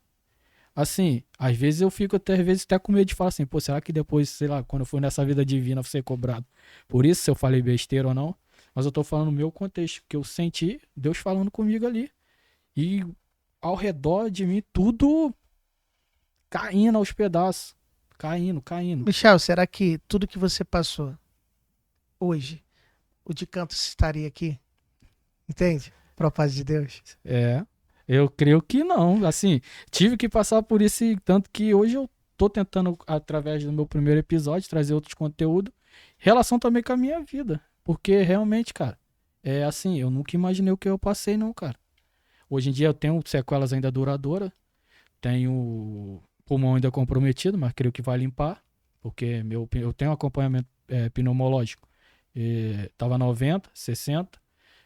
Assim, às vezes eu fico às vezes até com medo de falar assim, pô, será que depois, sei lá, quando eu for nessa vida divina, eu vou ser cobrado por isso, se eu falei besteira ou não? Mas eu tô falando no meu contexto, que eu senti Deus falando comigo ali. E ao redor de mim, tudo caindo aos pedaços. Caindo, caindo. Michel, será que tudo que você passou hoje, o de canto estaria aqui? Entende? Propósito de Deus. Eu creio que não. Assim, tive que passar por isso, e tanto que hoje eu tô tentando, através do meu primeiro episódio, trazer outros conteúdos, relação também com a minha vida. Porque realmente, cara, é assim, eu nunca imaginei o que eu passei, não, cara. Hoje em dia eu tenho sequelas ainda duradouras, tenho pulmão ainda comprometido, mas creio que vai limpar, porque eu tenho acompanhamento pneumológico. Tava 90, 60,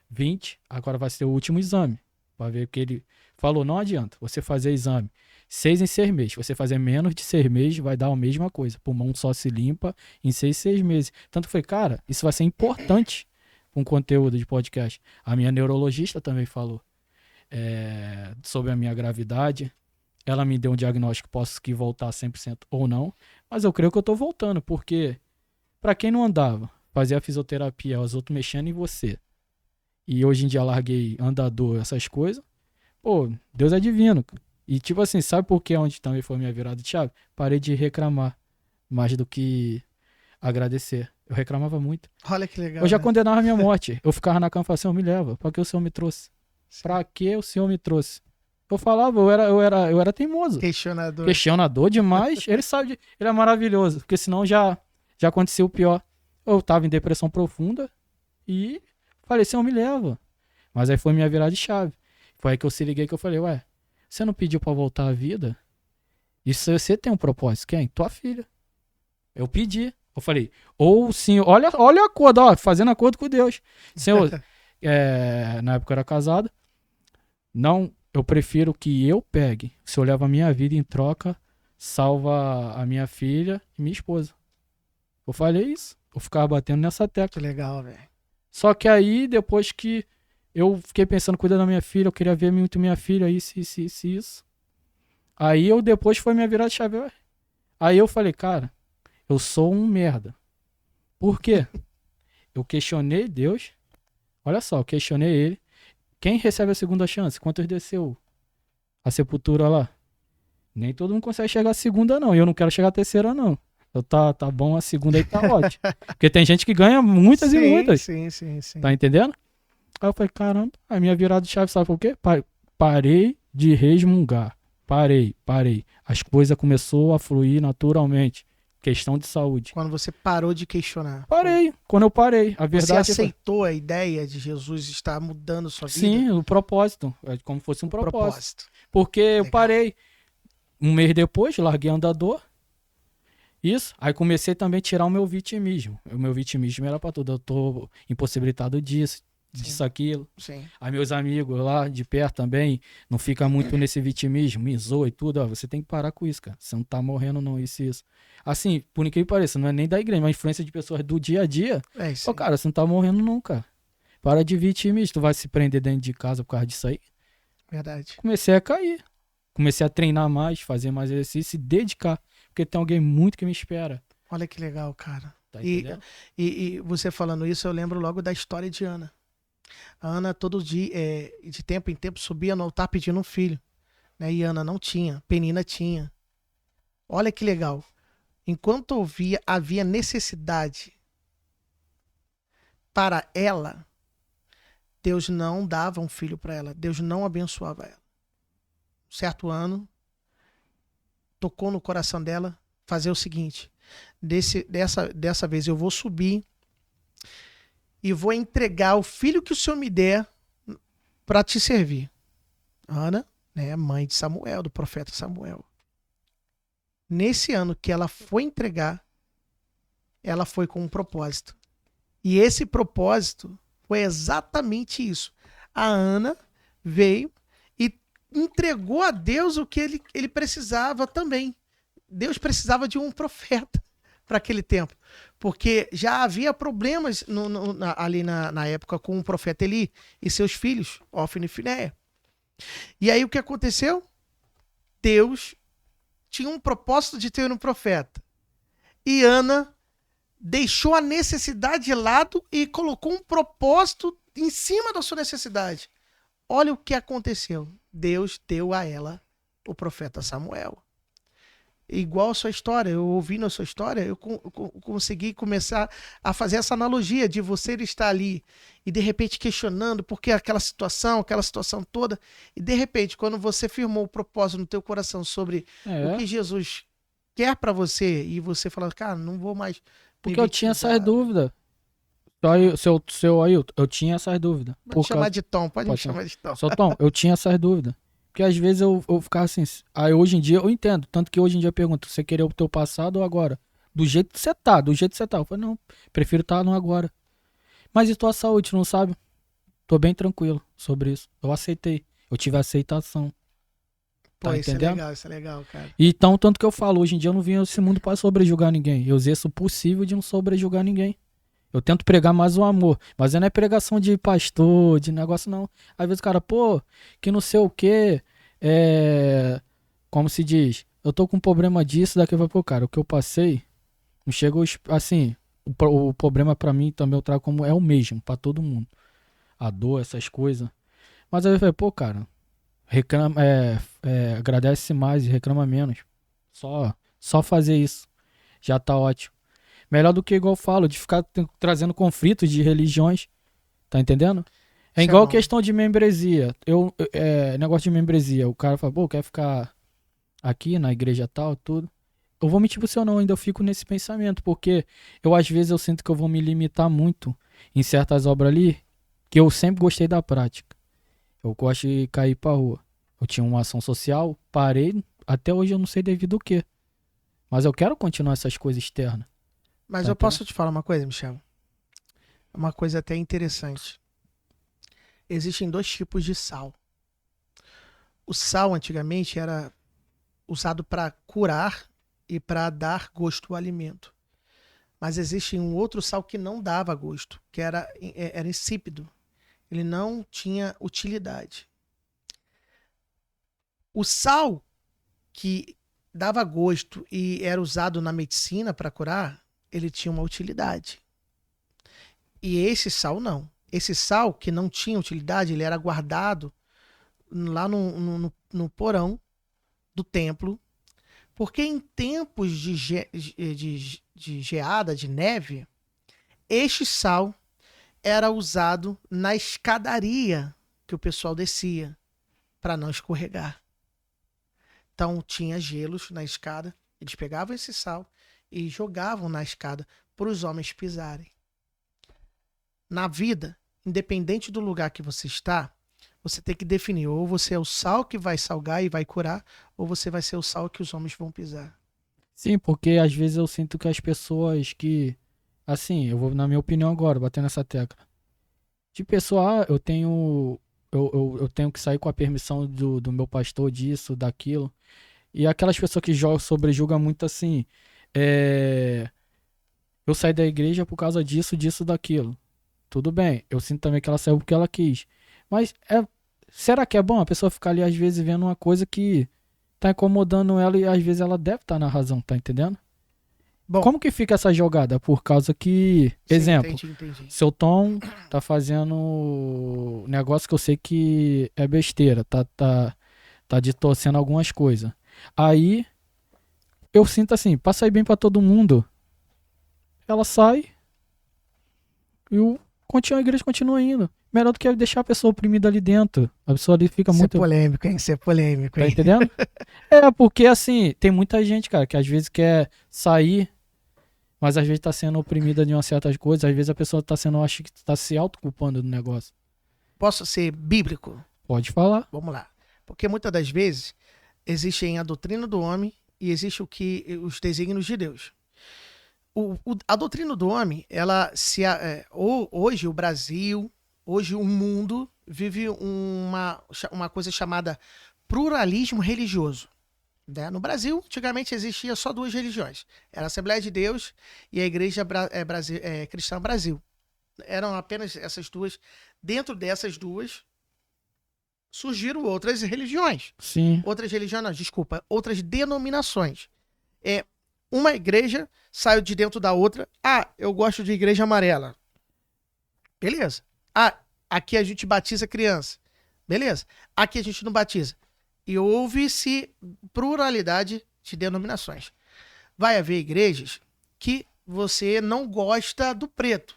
20, agora vai ser o último exame. Para ver o que ele falou, não adianta você fazer exame 6 em 6 meses. Você fazer menos de 6 meses vai dar a mesma coisa. Pulmão só se limpa em 6 meses. Tanto foi, cara, isso vai ser importante com conteúdo de podcast. A minha neurologista também falou sobre a minha gravidade. Ela me deu um diagnóstico, posso que voltar 100% ou não. Mas eu creio que eu tô voltando, porque para quem não andava, fazia a fisioterapia, os outros mexendo em você. E hoje em dia larguei andador, essas coisas. Pô, Deus é divino. E tipo assim, sabe por que onde também foi minha virada de chave? Parei de reclamar mais do que agradecer. Eu reclamava muito. Olha que legal. Eu já né? condenava a minha morte. Eu ficava na cama e falava assim, me leva. Pra que o Senhor me trouxe? Pra que o Senhor me trouxe? Eu falava, eu era teimoso. Questionador. Questionador demais. Ele sabe, ele é maravilhoso. Porque senão já aconteceu o pior. Eu tava em depressão profunda e Falei, Senhor, me leva. Mas aí foi minha virada de chave. Foi aí que eu se liguei que eu falei, ué, você não pediu pra voltar à vida? Isso você tem um propósito. Quem? Tua filha. Eu pedi. Eu falei, ou sim, olha a acordo, ó, fazendo acordo com Deus. Senhor, na época eu era casado. Não, eu prefiro que eu pegue. O Senhor leva a minha vida em troca, salva a minha filha e minha esposa. Eu falei isso. Eu ficava batendo nessa tecla. Que legal, velho. Só que aí, depois que eu fiquei pensando, cuidando da minha filha, eu queria ver muito minha filha, isso. Aí eu depois foi minha virada de chave. Aí eu falei, cara, eu sou um merda. Por quê? Eu questionei Deus. Olha só, eu questionei ele. Quem recebe a segunda chance? Quantos desceu a sepultura lá? Nem todo mundo consegue chegar a segunda, não. E eu não quero chegar a terceira, não. Eu tá bom, a segunda aí tá ótimo. Porque tem gente que ganha muitas e muitas. Sim. Tá entendendo? Aí eu falei, caramba, a minha virada de chave, sabe por quê? Parei de resmungar. Parei. As coisas começaram a fluir naturalmente. Questão de saúde. Quando você parou de questionar. Parei. Quando eu parei. A verdade você aceitou a ideia de Jesus estar mudando sua vida? Sim, o propósito. É como se fosse um propósito. Porque eu parei. Um mês depois, larguei andador. Isso. Aí comecei também a tirar o meu vitimismo. O meu vitimismo era pra tudo. Eu tô impossibilitado disso, aquilo. Sim. Aí meus amigos lá de perto também não fica muito nesse vitimismo, me zoa e tudo. Ó, você tem que parar com isso, cara. Você não tá morrendo não, isso. Assim, por incrível que pareça, não é nem da igreja, mas a influência de pessoas do dia a dia. É isso. Ô, cara, você não tá morrendo não, cara. Para de vitimismo. Tu vai se prender dentro de casa por causa disso aí? Verdade. Comecei a cair. Comecei a treinar mais, fazer mais exercício e dedicar. Porque tem alguém muito que me espera. Olha que legal, cara. Tá entendendo? E você falando isso, eu lembro logo da história de Ana. A Ana todo dia, de tempo em tempo, subia no altar pedindo um filho. Né? E Ana não tinha, Penina tinha. Olha que legal. Enquanto havia necessidade para ela, Deus não dava um filho para ela. Deus não abençoava ela. Certo ano, tocou no coração dela fazer o seguinte: dessa vez eu vou subir e vou entregar o filho que o Senhor me der para te servir. Ana, né, mãe de Samuel, do profeta Samuel. Nesse ano que ela foi entregar, ela foi com um propósito. E esse propósito foi exatamente isso. A Ana veio e entregou a Deus o que ele precisava também. Deus precisava de um profeta para aquele tempo. Porque já havia problemas ali na época com o profeta Eli e seus filhos, Ófni e Finéia. E aí o que aconteceu? Deus tinha um propósito de ter um profeta. E Ana deixou a necessidade de lado e colocou um propósito em cima da sua necessidade. Olha o que aconteceu. Deus deu a ela o profeta Samuel. Igual a sua história, eu ouvindo a sua história, eu consegui começar a fazer essa analogia de você estar ali e de repente questionando por que aquela situação toda, e de repente, quando você firmou o propósito no teu coração sobre o que Jesus quer para você, e você fala, cara, não vou mais... Porque eu tinha essas dúvidas. Seu Ailton, eu tinha essas dúvidas. Pode chamar de Tom, pode me chamar de Tom. Só Tom, eu tinha essas dúvidas. Porque às vezes eu ficava assim. Aí hoje em dia eu entendo. Tanto que hoje em dia eu pergunto: você queria o teu passado ou agora? Do jeito que você tá. Eu falei: não, prefiro estar no agora. Mas e tua saúde, não sabe? Tô bem tranquilo sobre isso. Eu aceitei. Eu tive aceitação. Pô, tá entendendo? Isso é legal, cara. Então, tanto que eu falo: hoje em dia eu não vim nesse mundo pra sobrejulgar ninguém. Eu exerço o possível de não sobrejulgar ninguém. Eu tento pregar mais o amor. Mas não é pregação de pastor, de negócio, não. Às vezes o cara, pô, que não sei o quê. Como se diz? Eu tô com um problema disso, daqui vai pro cara. O que eu passei, não chegou assim. O problema pra mim também eu trago como é o mesmo, pra todo mundo. A dor, essas coisas. Mas aí eu falei, pô, cara, reclama, agradece mais e reclama menos. Só fazer isso. Já tá ótimo. Melhor do que, igual eu falo, de ficar trazendo conflitos de religiões. Tá entendendo? É igual questão de membresia. Negócio de membresia. O cara fala, pô, quer ficar aqui na igreja tal, tudo. Eu vou mentir pro seu não, ainda eu fico nesse pensamento. Porque às vezes eu sinto que eu vou me limitar muito em certas obras ali. que eu sempre gostei da prática. Eu gosto de cair pra rua. Eu tinha uma ação social, parei, até hoje eu não sei devido ao quê. Mas eu quero continuar essas coisas externas. Mas Tá eu posso entendendo? te falar uma coisa, Michel? Uma coisa até interessante. Existem dois tipos de sal. O sal antigamente era usado para curar e para dar gosto ao alimento. Mas existe um outro sal que não dava gosto, que era insípido. Ele não tinha utilidade. O sal que dava gosto e era usado na medicina para curar, ele tinha uma utilidade. E esse sal não. Esse sal que não tinha utilidade, ele era guardado lá no porão do templo, porque em tempos de geada, de neve, este sal era usado na escadaria que o pessoal descia para não escorregar. Então tinha gelos na escada, eles pegavam esse sal e jogavam na escada para os homens pisarem. Na vida, independente do lugar que você está, você tem que definir, ou você é o sal que vai salgar e vai curar, ou você vai ser o sal que os homens vão pisar. Sim, porque às vezes eu sinto que as pessoas que. Assim, eu vou, na minha opinião agora, bater nessa tecla. De pessoa, eu tenho. Eu tenho que sair com a permissão do meu pastor disso, daquilo. E aquelas pessoas que sobrejulgam muito assim. É, eu saí da igreja por causa disso, disso, daquilo. Tudo bem, eu sinto também que ela saiu porque ela quis. Mas será que é bom a pessoa ficar ali às vezes vendo uma coisa que tá incomodando ela e às vezes ela deve estar na razão, tá entendendo? Bom, Como que fica essa jogada? Por causa que, sim, exemplo, entendi. seu Tom tá fazendo negócio que eu sei que é besteira, tá distorcendo algumas coisas. Aí eu sinto assim, pra sair bem pra todo mundo, ela sai e a igreja continua indo. Melhor do que deixar a pessoa oprimida ali dentro. A pessoa ali fica Isso é muito. polêmico, hein? Isso é polêmico, Tá hein? entendendo? É, porque assim, tem muita gente, cara, que às vezes quer sair, mas às vezes tá sendo oprimida de umas certas coisas, às vezes a pessoa tá sendo, acha que tá se autoculpando do negócio. Posso ser bíblico? Pode falar. Vamos lá. Porque muitas das vezes existe a doutrina do homem e existe os desígnios de Deus. A doutrina do homem, hoje o Brasil, hoje o mundo vive uma coisa chamada pluralismo religioso. Né? No Brasil, antigamente existia só duas religiões. Era a Assembleia de Deus e a Igreja Cristã Brasil. Eram apenas essas duas. Dentro dessas duas, surgiram outras religiões. Sim. Outras denominações. Uma igreja saiu de dentro da outra. Ah, eu gosto de igreja amarela. Beleza. Ah, aqui a gente batiza criança. Beleza. Aqui a gente não batiza. E houve-se pluralidade de denominações. Vai haver igrejas que você não gosta do preto.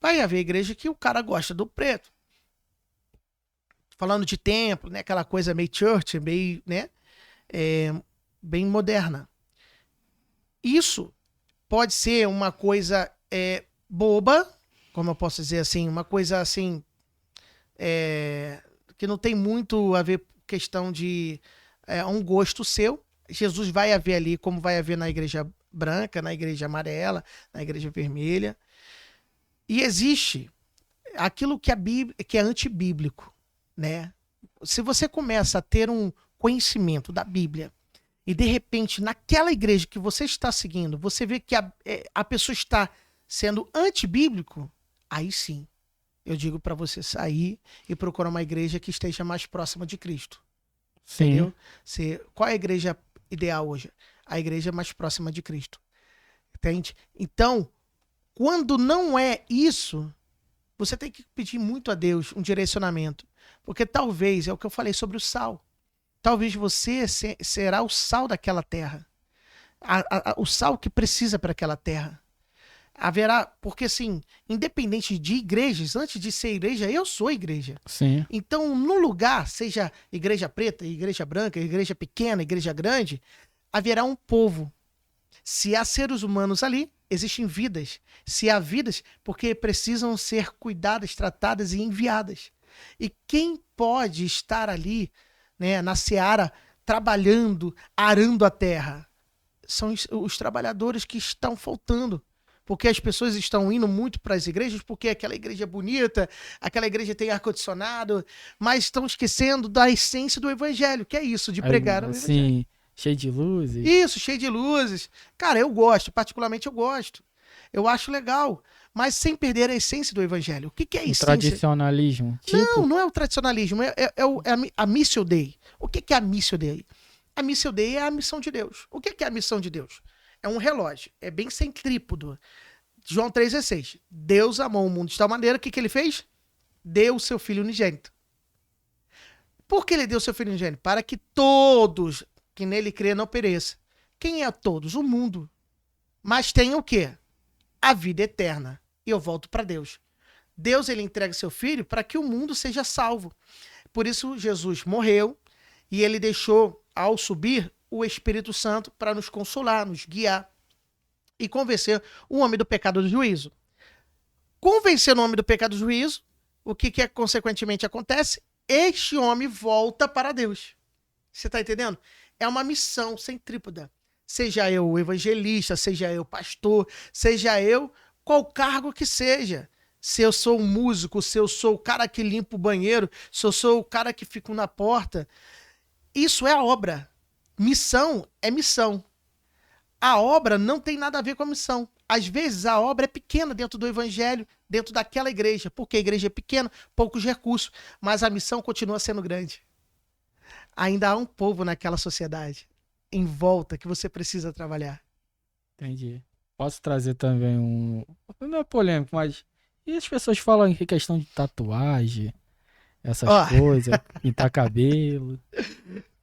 Vai haver igreja que o cara gosta do preto. Falando de templo, né? Aquela coisa meio church, meio, né? Bem moderna. Isso pode ser uma coisa boba, como eu posso dizer assim, uma coisa assim que não tem muito a ver com questão de um gosto seu. Jesus vai haver ali, como vai haver na igreja branca, na igreja amarela, na igreja vermelha. E existe aquilo que é antibíblico, né? Se você começa a ter um conhecimento da Bíblia e de repente naquela igreja que você está seguindo, você vê que a pessoa está sendo antibíblico, aí sim, eu digo para você sair e procurar uma igreja que esteja mais próxima de Cristo. Sim. Entendeu? Qual é a igreja ideal hoje? A igreja mais próxima de Cristo. Entende? Então, quando não é isso, você tem que pedir muito a Deus um direcionamento. Porque talvez, é o que eu falei sobre o sal. Talvez você será o sal daquela terra. O sal que precisa para aquela terra. Haverá, porque assim, independente de igrejas, antes de ser igreja, eu sou igreja. Sim. Então, no lugar, seja igreja preta, igreja branca, igreja pequena, igreja grande, haverá um povo. Se há seres humanos ali, existem vidas. Se há vidas, porque precisam ser cuidadas, tratadas e enviadas. E quem pode estar ali, né, na seara, trabalhando, arando a terra? São os trabalhadores que estão faltando. Porque as pessoas estão indo muito para as igrejas, porque aquela igreja é bonita, aquela igreja tem ar-condicionado, mas estão esquecendo da essência do evangelho, que é isso, de pregar o evangelho. Assim, cheio de luzes. Isso, cheio de luzes. Cara, eu gosto, particularmente eu gosto. Eu acho legal, mas sem perder a essência do evangelho. O que é a O essência? tradicionalismo. Tipo, Não é o tradicionalismo, é a Missio Dei. O que é a Missio Dei? A Missio Dei é a missão de Deus. O que é a missão de Deus? É um relógio, é bem centrípedo. João 3,16. Deus amou o mundo de tal maneira que ele fez? Deu o seu Filho unigênito. Por que ele deu o seu Filho unigênito? Para que todos que nele crê não pereça. Quem é todos? O mundo. Mas tem o quê? A vida eterna. E eu volto para Deus. Deus, ele entrega seu Filho para que o mundo seja salvo. Por isso, Jesus morreu e ele deixou, ao subir, o Espírito Santo para nos consolar, nos guiar e convencer o homem do pecado do juízo. Convencendo o homem do pecado do juízo, o que consequentemente acontece? Este homem volta para Deus. Você está entendendo? É uma missão centrípeda. Seja eu o evangelista, seja eu pastor, seja eu qual cargo que seja. Se eu sou um músico, se eu sou o cara que limpa o banheiro, se eu sou o cara que fica na porta, isso é a obra. Missão é missão. A obra não tem nada a ver com a missão. Às vezes a obra é pequena dentro do evangelho, dentro daquela igreja, porque a igreja é pequena, poucos recursos, mas a missão continua sendo grande. Ainda há um povo naquela sociedade em volta que você precisa trabalhar. entendi. Posso trazer também um... Não é polêmico, mas... E as pessoas falam em questão de tatuagem, essas coisas, pintar cabelo.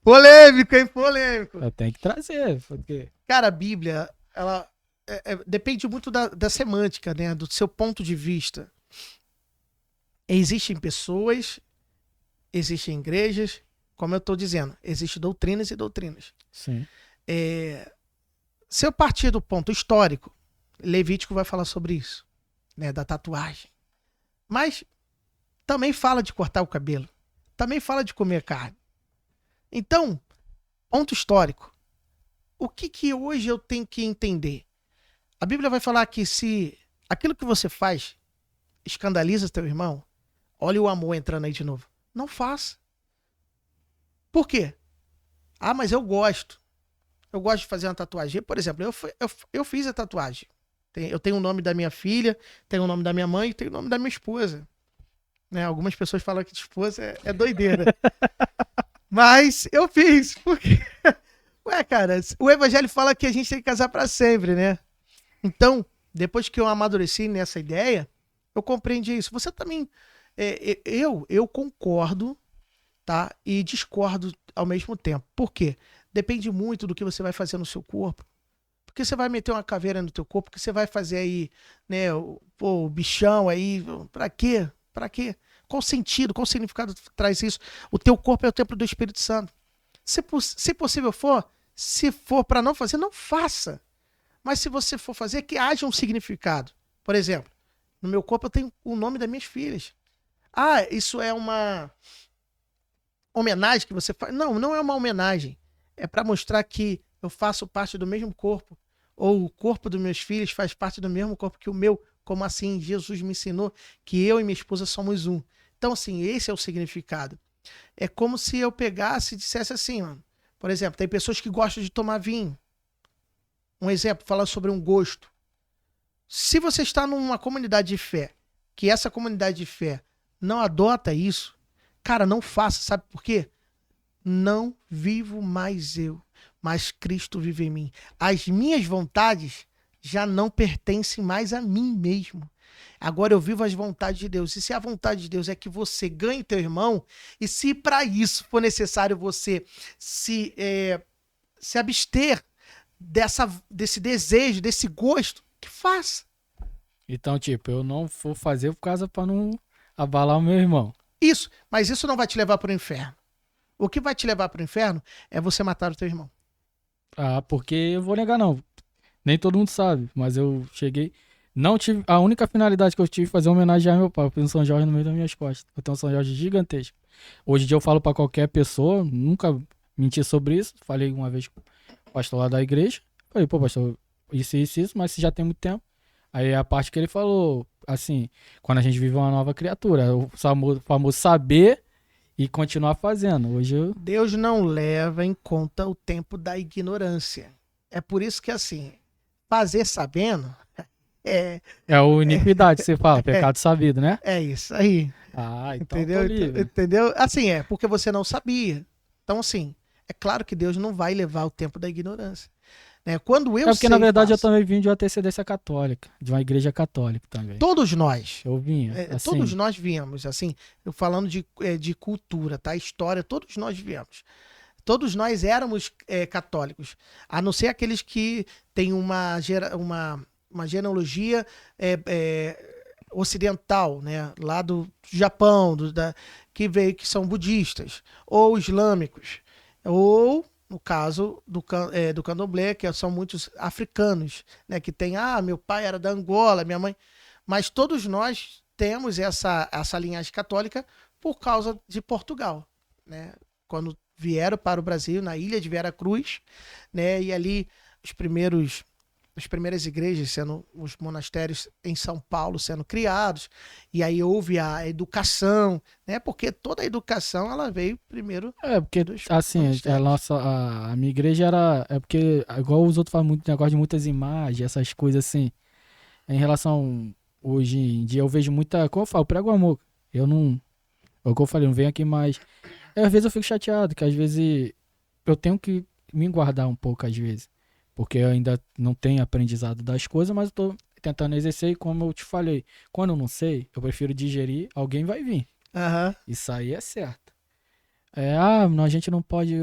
Polêmico, hein? Polêmico. Eu tenho que trazer, porque... Cara, a Bíblia, ela depende muito da semântica, né? Do seu ponto de vista. Existem pessoas, existem igrejas, como eu estou dizendo, existem doutrinas e doutrinas. Sim. Se eu partir do ponto histórico, Levítico vai falar sobre isso, né? Da tatuagem. Mas também fala de cortar o cabelo. Também fala de comer carne. Então, ponto histórico. O que hoje eu tenho que entender? A Bíblia vai falar que se aquilo que você faz escandaliza teu irmão, olha o amor entrando aí de novo. Não faça. Por quê? Ah, mas eu gosto. Eu gosto de fazer uma tatuagem. Por exemplo, eu fiz a tatuagem. Eu tenho o nome da minha filha, tenho o nome da minha mãe e tenho o nome da minha esposa. Né? Algumas pessoas falam que esposa é doideira. Mas eu fiz. Porque... Ué, cara, o evangelho fala que a gente tem que casar para sempre, né? Então, depois que eu amadureci nessa ideia, eu compreendi isso. Você também... eu concordo, tá? E discordo ao mesmo tempo. Por quê? Depende muito do que você vai fazer no seu corpo. Porque você vai meter uma caveira no teu corpo, porque você vai fazer aí, né, o bichão aí, pra quê? Pra quê? Qual sentido, qual significado traz isso? O teu corpo é o templo do Espírito Santo. Se possível for, se for para não fazer, não faça. Mas se você for fazer, que haja um significado. Por exemplo, no meu corpo eu tenho o nome das minhas filhas. Ah, isso é uma homenagem que você faz? Não, não é uma homenagem. É para mostrar que eu faço parte do mesmo corpo. Ou o corpo dos meus filhos faz parte do mesmo corpo que o meu. Como assim? Jesus me ensinou que eu e minha esposa somos um. Então, assim, esse é o significado. É como se eu pegasse e dissesse assim, mano. Por exemplo, tem pessoas que gostam de tomar vinho. Um exemplo, falar sobre um gosto. Se você está numa comunidade de fé, que essa comunidade de fé não adota isso, cara, não faça. Sabe por quê? Não vivo mais eu, mas Cristo vive em mim. As minhas vontades já não pertencem mais a mim mesmo. Agora eu vivo as vontades de Deus. E se a vontade de Deus é que você ganhe teu irmão, e se para isso for necessário você se abster desse desejo, desse gosto, que faça. Então, tipo, eu não vou fazer por causa para não abalar o meu irmão. Isso, mas isso não vai te levar para o inferno. O que vai te levar para o inferno é você matar o teu irmão. Ah, porque eu vou negar não. Nem todo mundo sabe, mas eu cheguei. Não tive. A única finalidade que eu tive foi fazer uma homenagem ao meu pai. Eu pus um São Jorge no meio das minhas costas. Eu tenho um São Jorge gigantesco. Hoje em dia eu falo pra qualquer pessoa, nunca menti sobre isso. Falei uma vez com o pastor lá da igreja. Falei, pô, pastor, isso, mas se já tem muito tempo. Aí a parte que ele falou, assim, quando a gente vive uma nova criatura, o famoso saber e continuar fazendo. Hoje eu. Deus não leva em conta o tempo da ignorância. É por isso que, assim, fazer sabendo é, É o iniquidade, você fala, pecado sabido, né? é isso aí. Ah, então tô Entendeu? livre. Entendeu? Assim, é porque você não sabia. Então, assim, é claro que Deus não vai levar o tempo da ignorância. Né? Quando eu É porque, na sei, verdade, eu faço. também vim de uma antecedência católica, de uma igreja católica também. Todos nós. Eu vinha, Todos assim. nós viemos, assim, eu falando de cultura, tá? História, todos nós viemos. Todos nós éramos católicos, a não ser aqueles que têm uma genealogia ocidental, né? Lá do Japão, que veio, que são budistas, ou islâmicos, ou no caso do candomblé, que são muitos africanos, né? Que tem, meu pai era da Angola, minha mãe. Mas todos nós temos essa linhagem católica por causa de Portugal, né? Quando vieram para o Brasil, na ilha de Veracruz, né? E ali as primeiras igrejas os monastérios em São Paulo sendo criados, e aí houve a educação, né? Porque toda a educação ela veio primeiro É, porque, dos assim, monastérios. a minha igreja era. É porque, igual os outros falam muito negócio de muitas imagens, essas coisas assim. Em relação. Hoje em dia eu vejo muita. Como eu falo, prego amor. Eu não. É o que eu falei, não venho aqui mais. Às vezes eu fico chateado, que às vezes eu tenho que me guardar um pouco, às vezes. Porque eu ainda não tenho aprendizado das coisas, mas eu tô tentando exercer e como eu te falei, quando eu não sei, eu prefiro digerir, alguém vai vir. Aham, Isso aí é certo. Não, a gente não pode,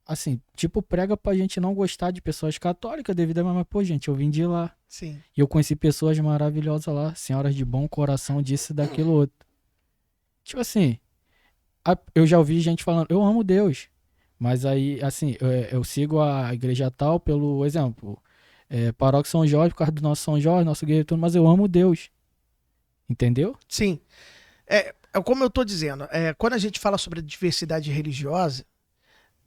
assim, tipo, prega pra gente não gostar de pessoas católicas devido a, mas, pô, gente, eu vim de lá. sim. E eu conheci pessoas maravilhosas lá, senhoras de bom coração, disso, daquilo, outro. Tipo assim, eu já ouvi gente falando, eu amo Deus. Mas aí, assim, eu sigo a igreja tal pelo exemplo. Paróquia São Jorge, por causa do nosso São Jorge, nosso guerreiro, tudo, mas eu amo Deus. Entendeu? Sim. É como eu estou dizendo, quando a gente fala sobre a diversidade religiosa,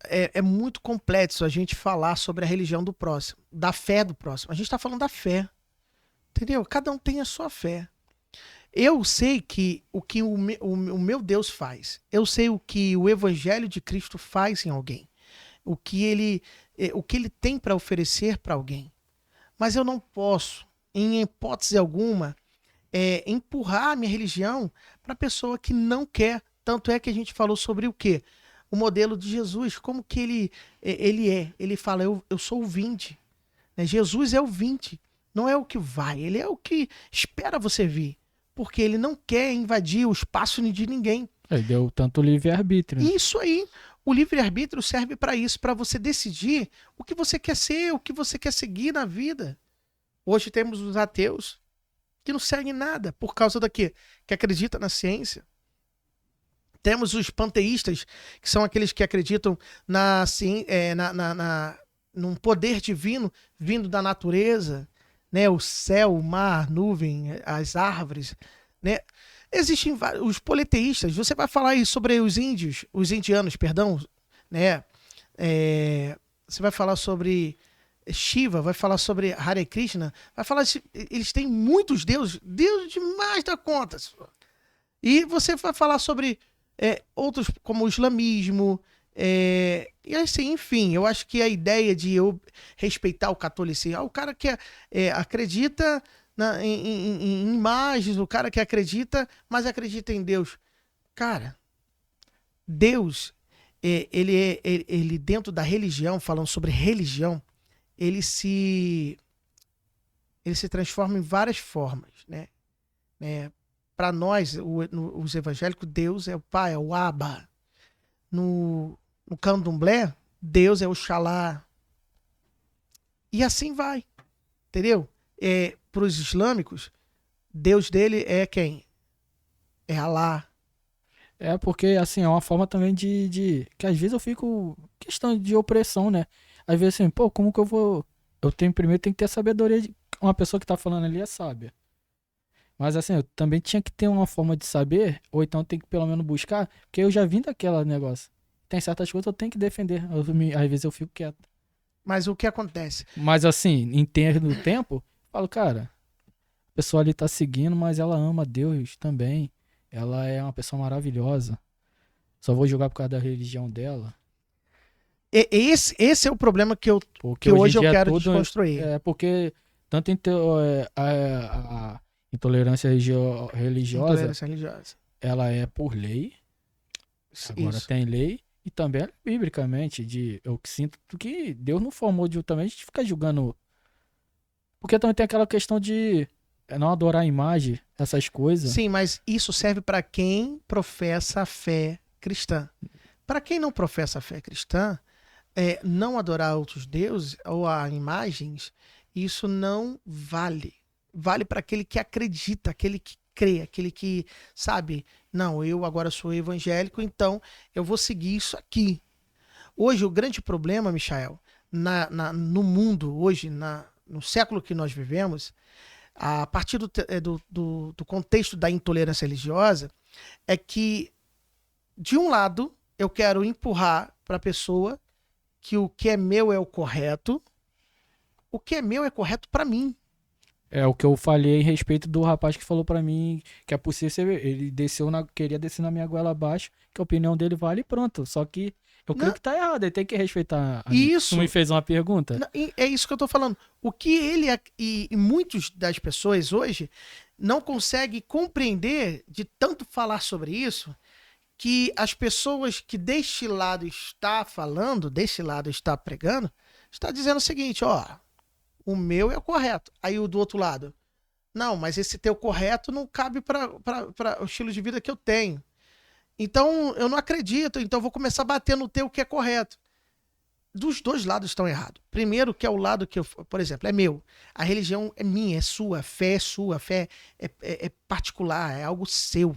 é muito complexo a gente falar sobre a religião do próximo, da fé do próximo. A gente está falando da fé, entendeu? Cada um tem a sua fé. Eu sei que o meu Deus faz. Eu sei o que o Evangelho de Cristo faz em alguém. O que ele tem para oferecer para alguém. Mas eu não posso, em hipótese alguma, empurrar a minha religião para a pessoa que não quer. Tanto é que a gente falou sobre o quê? O modelo de Jesus, como que ele é. Ele fala, eu sou o vinde. Né? Jesus é o vinde, não é o que vai, ele é o que espera você vir. Porque ele não quer invadir o espaço de ninguém. Ele deu tanto livre-arbítrio, né? Isso aí, o livre-arbítrio serve para isso, para você decidir o que você quer ser, o que você quer seguir na vida. Hoje temos os ateus que não seguem nada por causa da quê? Que acredita na ciência. Temos os panteístas, que são aqueles que acreditam num poder divino vindo da natureza, né? O céu, o mar, nuvem, as árvores, né? Existem os politeístas. Você vai falar aí sobre os indianos, perdão, né? Você vai falar sobre Shiva, vai falar sobre Hare Krishna, vai falar eles têm muitos deuses, deuses demais da conta. E você vai falar sobre outros como o islamismo, e assim, enfim, eu acho que a ideia de eu respeitar o catolicismo, o cara que acredita em imagens, o cara que acredita, mas acredita em Deus. Cara, Deus, ele dentro da religião, falando sobre religião, ele se transforma em várias formas, né? Para nós, os evangélicos, Deus é o Pai, é o Abba. No candomblé, Deus é o Xalá. E assim vai, entendeu? Para os islâmicos, Deus dele é quem? É Alá. Porque, assim, é uma forma também que às vezes eu fico. Questão de opressão, né? Às vezes assim, pô, como que eu vou eu tenho primeiro tem que ter sabedoria de uma pessoa que tá falando ali é sábia. Mas assim, eu também tinha que ter uma forma de saber, ou então tem que pelo menos buscar, porque eu já vim daquela negócio. Tem certas coisas que eu tenho que defender. Às vezes eu fico quieto. Mas o que acontece? Mas assim, em termos do tempo, eu falo, cara, a pessoa ali tá seguindo, mas ela ama Deus também. Ela é uma pessoa maravilhosa. Só vou julgar por causa da religião dela. Esse é o problema Porque que hoje em hoje eu dia quero tudo desconstruir. é porque tanto a intolerância religiosa, Intolerância religiosa. ela é por lei. Agora Isso. tem lei e também é biblicamente eu sinto que Deus não formou de também a gente fica julgando. Porque também tem aquela questão de não adorar a imagem, essas coisas. Sim, mas isso serve para quem professa a fé cristã. Para quem não professa a fé cristã, não adorar outros deuses ou a imagens, isso não vale. Vale para aquele que acredita, aquele que crê, aquele que sabe, não, eu agora sou evangélico, então eu vou seguir isso aqui. Hoje, o grande problema, Michael, no mundo, hoje, no século que nós vivemos, a partir do contexto da intolerância religiosa, é que, de um lado, eu quero empurrar para a pessoa que o que é meu é o correto, o que é meu é correto para mim. É o que eu falei a respeito do rapaz que falou pra mim que é possível ele queria descer na minha goela abaixo, que a opinião dele vale e pronto. Só que eu creio Não, que tá errado, ele tem que respeitar a mim. Tu isso, me fez uma pergunta? é isso que eu tô falando. O que e muitos das pessoas hoje não conseguem compreender de tanto falar sobre isso, que as pessoas que deste lado está falando, deste lado está pregando, está dizendo o seguinte, ó, o meu é o correto. Aí o do outro lado, não, mas esse teu correto não cabe para o estilo de vida que eu tenho. Então eu não acredito, então eu vou começar a bater no teu que é correto. Dos dois lados estão errados. Primeiro, que é o lado que eu, por exemplo, é meu. A religião é minha, é sua, a fé é particular, é algo seu.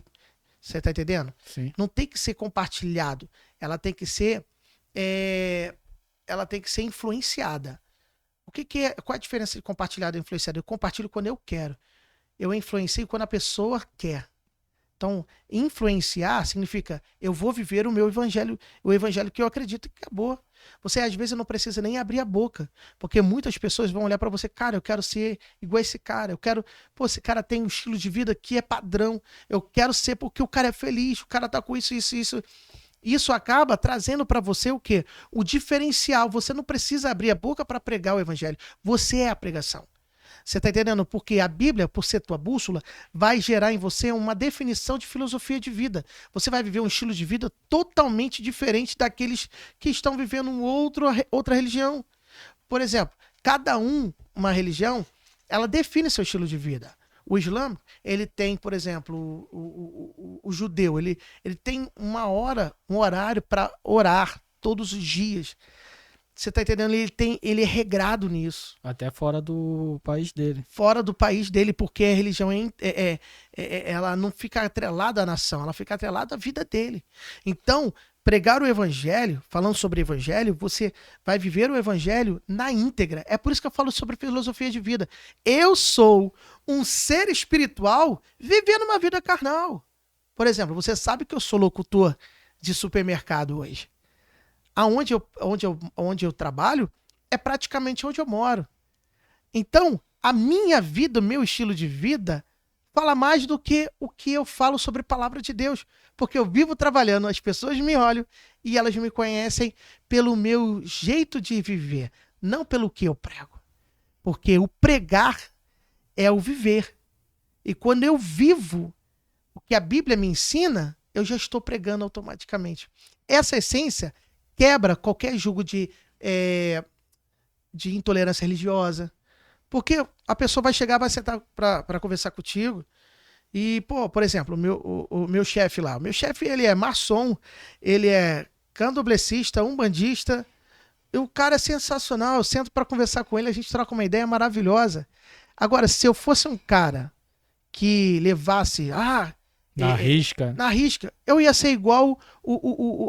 Você tá entendendo? Sim. Não tem que ser compartilhado. Ela tem que ser, ela tem que ser influenciada. Qual é a diferença de compartilhado e influenciado? Eu compartilho quando eu quero. Eu influencio quando a pessoa quer. Então, influenciar significa eu vou viver o meu evangelho, o evangelho que eu acredito que acabou. Você às vezes não precisa nem abrir a boca, porque muitas pessoas vão olhar para você, cara, eu quero ser igual esse cara, esse cara tem um estilo de vida que é padrão, eu quero ser porque o cara é feliz, o cara tá com isso, isso, isso. Isso acaba trazendo para você o quê? O diferencial. Você não precisa abrir a boca para pregar o evangelho. Você é a pregação. Você está entendendo? Porque a Bíblia, por ser tua bússola, vai gerar em você uma definição de filosofia de vida. Você vai viver um estilo de vida totalmente diferente daqueles que estão vivendo outra religião. Por exemplo, uma religião, ela define seu estilo de vida. O Islã, ele tem, por exemplo, o judeu, ele tem um horário para orar todos os dias. Você tá entendendo? Ele é regrado nisso. Até fora do país dele. Fora do país dele, porque a religião ela não fica atrelada à nação, ela fica atrelada à vida dele. Então, pregar o evangelho, falando sobre evangelho, você vai viver o evangelho na íntegra. É por isso que eu falo sobre filosofia de vida. Eu sou um ser espiritual vivendo uma vida carnal. Por exemplo, você sabe que eu sou locutor de supermercado hoje. Onde eu trabalho é praticamente onde eu moro. Então, a minha vida, o meu estilo de vida, fala mais do que o que eu falo sobre a palavra de Deus. Porque eu vivo trabalhando, as pessoas me olham e elas me conhecem pelo meu jeito de viver, não pelo que eu prego. Porque o pregar é o viver. E quando eu vivo o que a Bíblia me ensina, eu já estou pregando automaticamente. Essa essência quebra qualquer julgo de intolerância religiosa. Porque a pessoa vai chegar, vai sentar para conversar contigo e, por exemplo, o meu chefe lá, o meu chefe, ele é maçom, ele é candomblessista, umbandista, e o cara é sensacional, eu sento para conversar com ele, a gente troca uma ideia maravilhosa. Agora, se eu fosse um cara que levasse, na risca, eu ia ser igual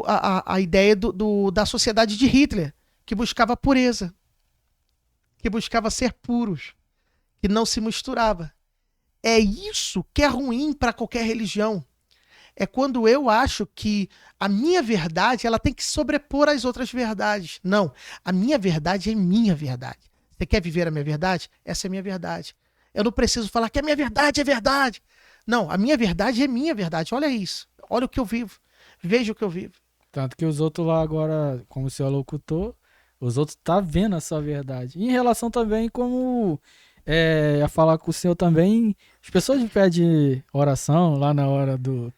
a ideia da sociedade de Hitler, que buscava pureza. que buscava ser puros, que não se misturava. É isso que é ruim para qualquer religião. É quando eu acho que a minha verdade ela tem que sobrepor as outras verdades. Não, a minha verdade é minha verdade. Você quer viver a minha verdade? Essa é a minha verdade. Eu não preciso falar que a minha verdade é verdade. Não, a minha verdade é minha verdade. Olha isso. Olha o que eu vivo. Veja o que eu vivo. Tanto que os outros lá agora, como o senhor locutor, os outros tá vendo a sua verdade. E em relação também como a falar com o senhor também, as pessoas pedem oração lá na hora do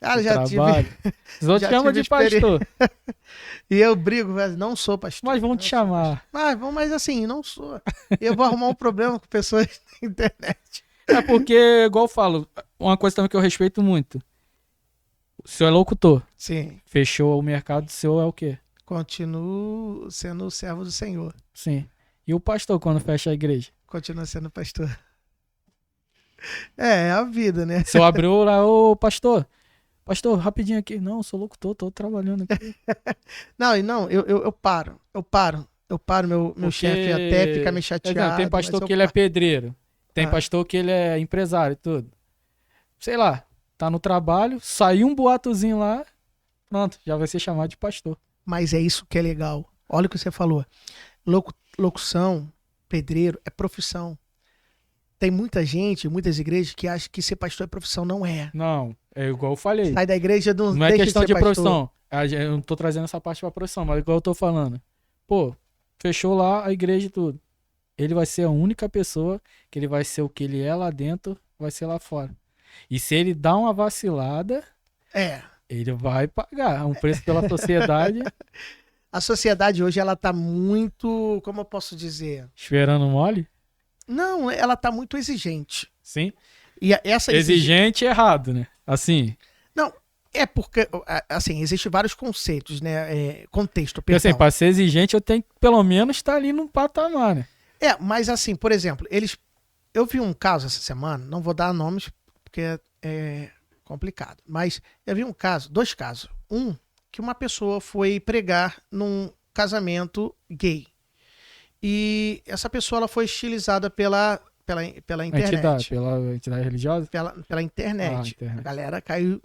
Cara, trabalho. Os outros já chamam tive de pastor, E eu brigo, velho, não sou pastor. mas vão não te sou chamar. pastor. Mas assim, não sou. Eu vou arrumar um problema com pessoas na internet. É porque, igual eu falo, uma coisa também que eu respeito muito. O senhor é locutor. Sim, Fechou o mercado, o senhor é o quê? continuo sendo o servo do Senhor. Sim. E o pastor quando fecha a igreja? Continuo sendo pastor. É a vida, né? O senhor abriu lá, ô pastor. Pastor, rapidinho aqui. Não, eu sou locutor, tô trabalhando aqui. Não, eu paro. Eu paro, meu Porque- chefe até fica meio Não, chateado. tem pastor mas que eu ele é paro. pedreiro. Tem Ah. pastor que ele é empresário e tudo. Sei lá, tá no trabalho, saiu um boatozinho lá, pronto, já vai ser chamado de pastor. Mas é isso que é legal. Olha o que você falou. Locução, pedreiro, é profissão. Tem muita gente, muitas igrejas que acham que ser pastor é profissão. Não é. Não, é igual eu falei. Sai da igreja, não, Não é deixa questão de de ser pastor. profissão. Eu não tô trazendo essa parte pra profissão, mas igual eu tô falando. Pô, fechou lá a igreja e tudo. Ele vai ser a única pessoa que ele vai ser o que ele é lá dentro, vai ser lá fora. E se ele dá uma vacilada, É. ele vai pagar um preço pela sociedade, A sociedade hoje, ela tá muito, como eu posso dizer? esperando mole. Não, ela tá muito exigente. Sim. E essa Exigente é errado, né? Assim, Não, é porque, assim, existem vários conceitos, né? Contexto, porque assim, perdão. pra ser exigente eu tenho que pelo menos estar ali num patamar, né? Mas assim, por exemplo, eu vi um caso essa semana, não vou dar nomes porque é complicado, mas eu vi dois casos. Um, que uma pessoa foi pregar num casamento gay. E essa pessoa ela foi estilizada pela internet. Pela entidade religiosa? Pela internet. internet. A galera caiu,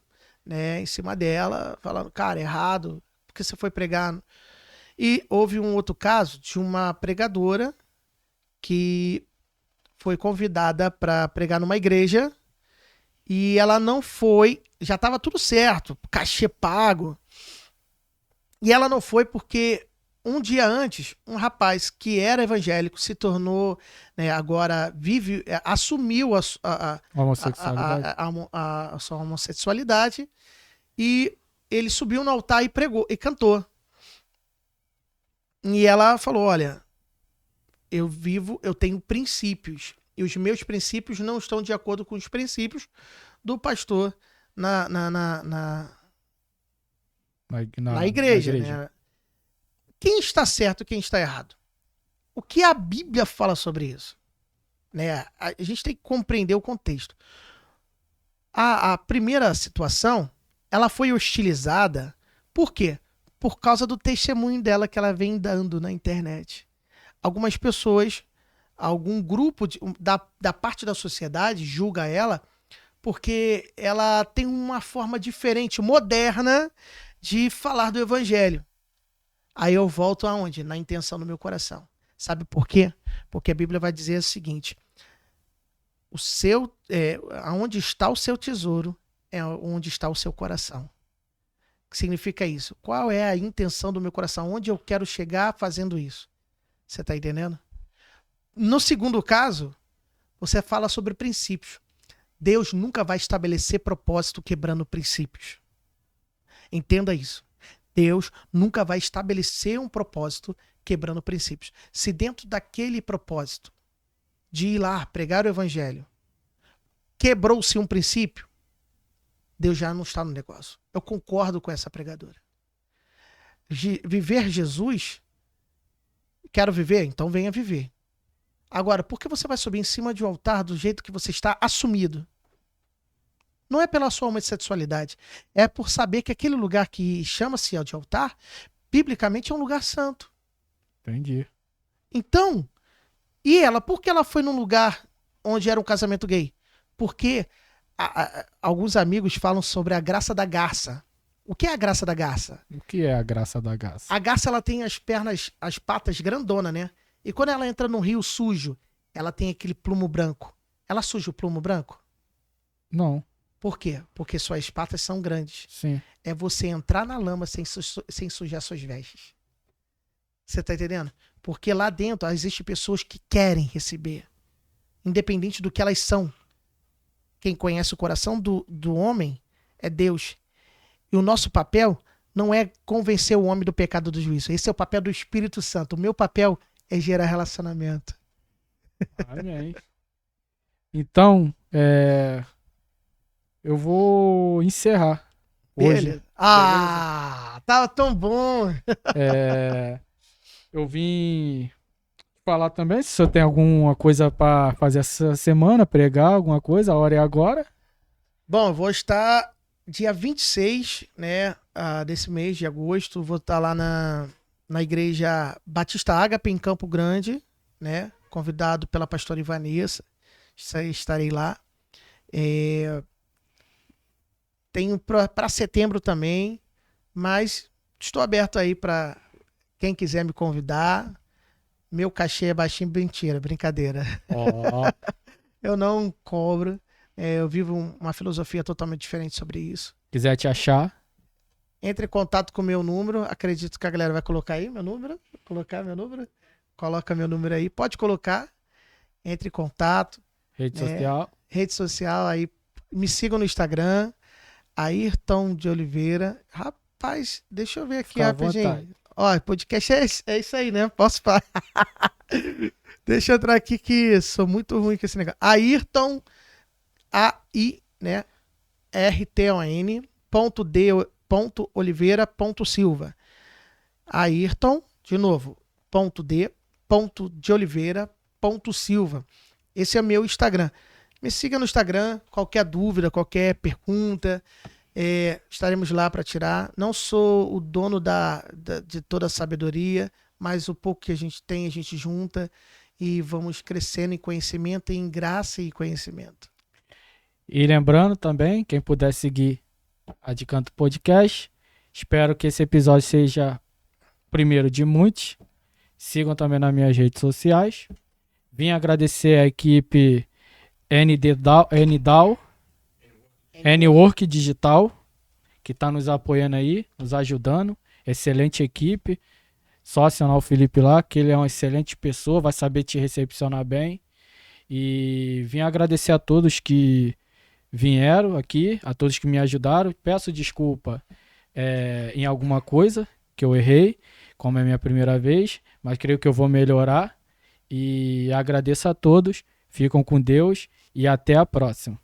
né, em cima dela, falando, cara, errado, porque você foi pregar. E houve um outro caso de uma pregadora que foi convidada para pregar numa igreja e ela não foi, já estava tudo certo, cachê pago. E ela não foi porque um dia antes, um rapaz que era evangélico se tornou, né, agora assumiu Homossexualidade. a sua homossexualidade e ele subiu no altar e pregou e cantou. E ela falou, olha, eu tenho princípios e os meus princípios não estão de acordo com os princípios do pastor na igreja. Né? Quem está certo e quem está errado? O que a Bíblia fala sobre isso? Né? A gente tem que compreender o contexto. A primeira situação, ela foi hostilizada. Por quê? Por causa do testemunho dela que ela vem dando na internet. Algumas pessoas, algum grupo da parte da sociedade julga ela porque ela tem uma forma diferente, moderna, de falar do evangelho. Aí eu volto aonde? Na intenção do meu coração. Sabe por quê? Porque a Bíblia vai dizer o seguinte: aonde está o seu tesouro é onde está o seu coração. O que significa isso? Qual é a intenção do meu coração? Onde eu quero chegar fazendo isso? Você está entendendo? No segundo caso, você fala sobre princípios. Deus nunca vai estabelecer propósito quebrando princípios. Entenda isso. Deus nunca vai estabelecer um propósito quebrando princípios. Se dentro daquele propósito de ir lá pregar o evangelho, quebrou-se um princípio, Deus já não está no negócio. Eu concordo com essa pregadora. Viver Jesus, quero viver? Então venha viver. Agora, por que você vai subir em cima de um altar do jeito que você está assumido? Não é pela sua homossexualidade, é por saber que aquele lugar que chama-se de altar, biblicamente é um lugar santo. Entendi. Então, E ela, por que ela foi num lugar onde era um casamento gay? Porque alguns amigos falam sobre a graça da garça. O que é a graça da garça? O que é a graça da garça? A garça, ela tem as pernas, as patas grandona, né? E quando ela entra num rio sujo, ela tem aquele plumo branco. Ela suja o plumo branco? Não. Por quê? Porque suas patas são grandes. Sim. É você entrar na lama sem sujar suas vestes. Você tá entendendo? Porque lá dentro existem pessoas que querem receber. Independente do que elas são. Quem conhece o coração do homem é Deus. E o nosso papel não é convencer o homem do pecado do juízo. Esse é o papel do Espírito Santo. O meu papel é gerar relacionamento. Amém. Então, eu vou encerrar hoje. Beleza. Ah, tava tão bom. Eu vim falar também se o senhor tem alguma coisa para fazer essa semana, pregar alguma coisa, a hora é agora. Bom, eu vou estar dia 26, né, desse mês de agosto, vou estar lá na igreja Batista Ágape, em Campo Grande, né, convidado pela pastora Ivanessa, estarei lá. Tenho para setembro também, mas estou aberto aí para quem quiser me convidar. Meu cachê é baixinho, mentira, brincadeira. Oh. Eu não cobro. Eu vivo uma filosofia totalmente diferente sobre isso. Quiser te achar, Entre em contato com o meu número. Acredito que a galera vai colocar aí meu número. Colocar meu número. Coloca meu número aí. Pode colocar. Entre em contato. rede social. Rede social aí. Me sigam no Instagram. Ayrton de Oliveira. Rapaz, deixa eu ver aqui Fica à rapidinho. vontade. Ó, podcast é isso aí, né? Posso falar. Deixa eu entrar aqui que sou muito ruim com esse negócio. Ayrton, A-I, né? R-T-O-N, .Oliveira.silva. Ayrton, de novo, .de Oliveira.silva. Esse é o meu Instagram. Me siga no Instagram, qualquer dúvida, qualquer pergunta, estaremos lá para tirar. Não sou o dono de toda a sabedoria, mas o pouco que a gente tem, a gente junta e vamos crescendo em conhecimento, em graça e conhecimento. E lembrando também, quem puder seguir a De Canto Podcast, espero que esse episódio seja o primeiro de muitos. Sigam também nas minhas redes sociais. Vim agradecer a equipe N-Work Digital, que está nos apoiando aí, nos ajudando. Excelente equipe. Sócio o Felipe lá, que ele é uma excelente pessoa, vai saber te recepcionar bem. E vim agradecer a todos que vieram aqui, a todos que me ajudaram. Peço desculpa em alguma coisa que eu errei, como é a minha primeira vez, mas creio que eu vou melhorar. E agradeço a todos, ficam com Deus e até a próxima.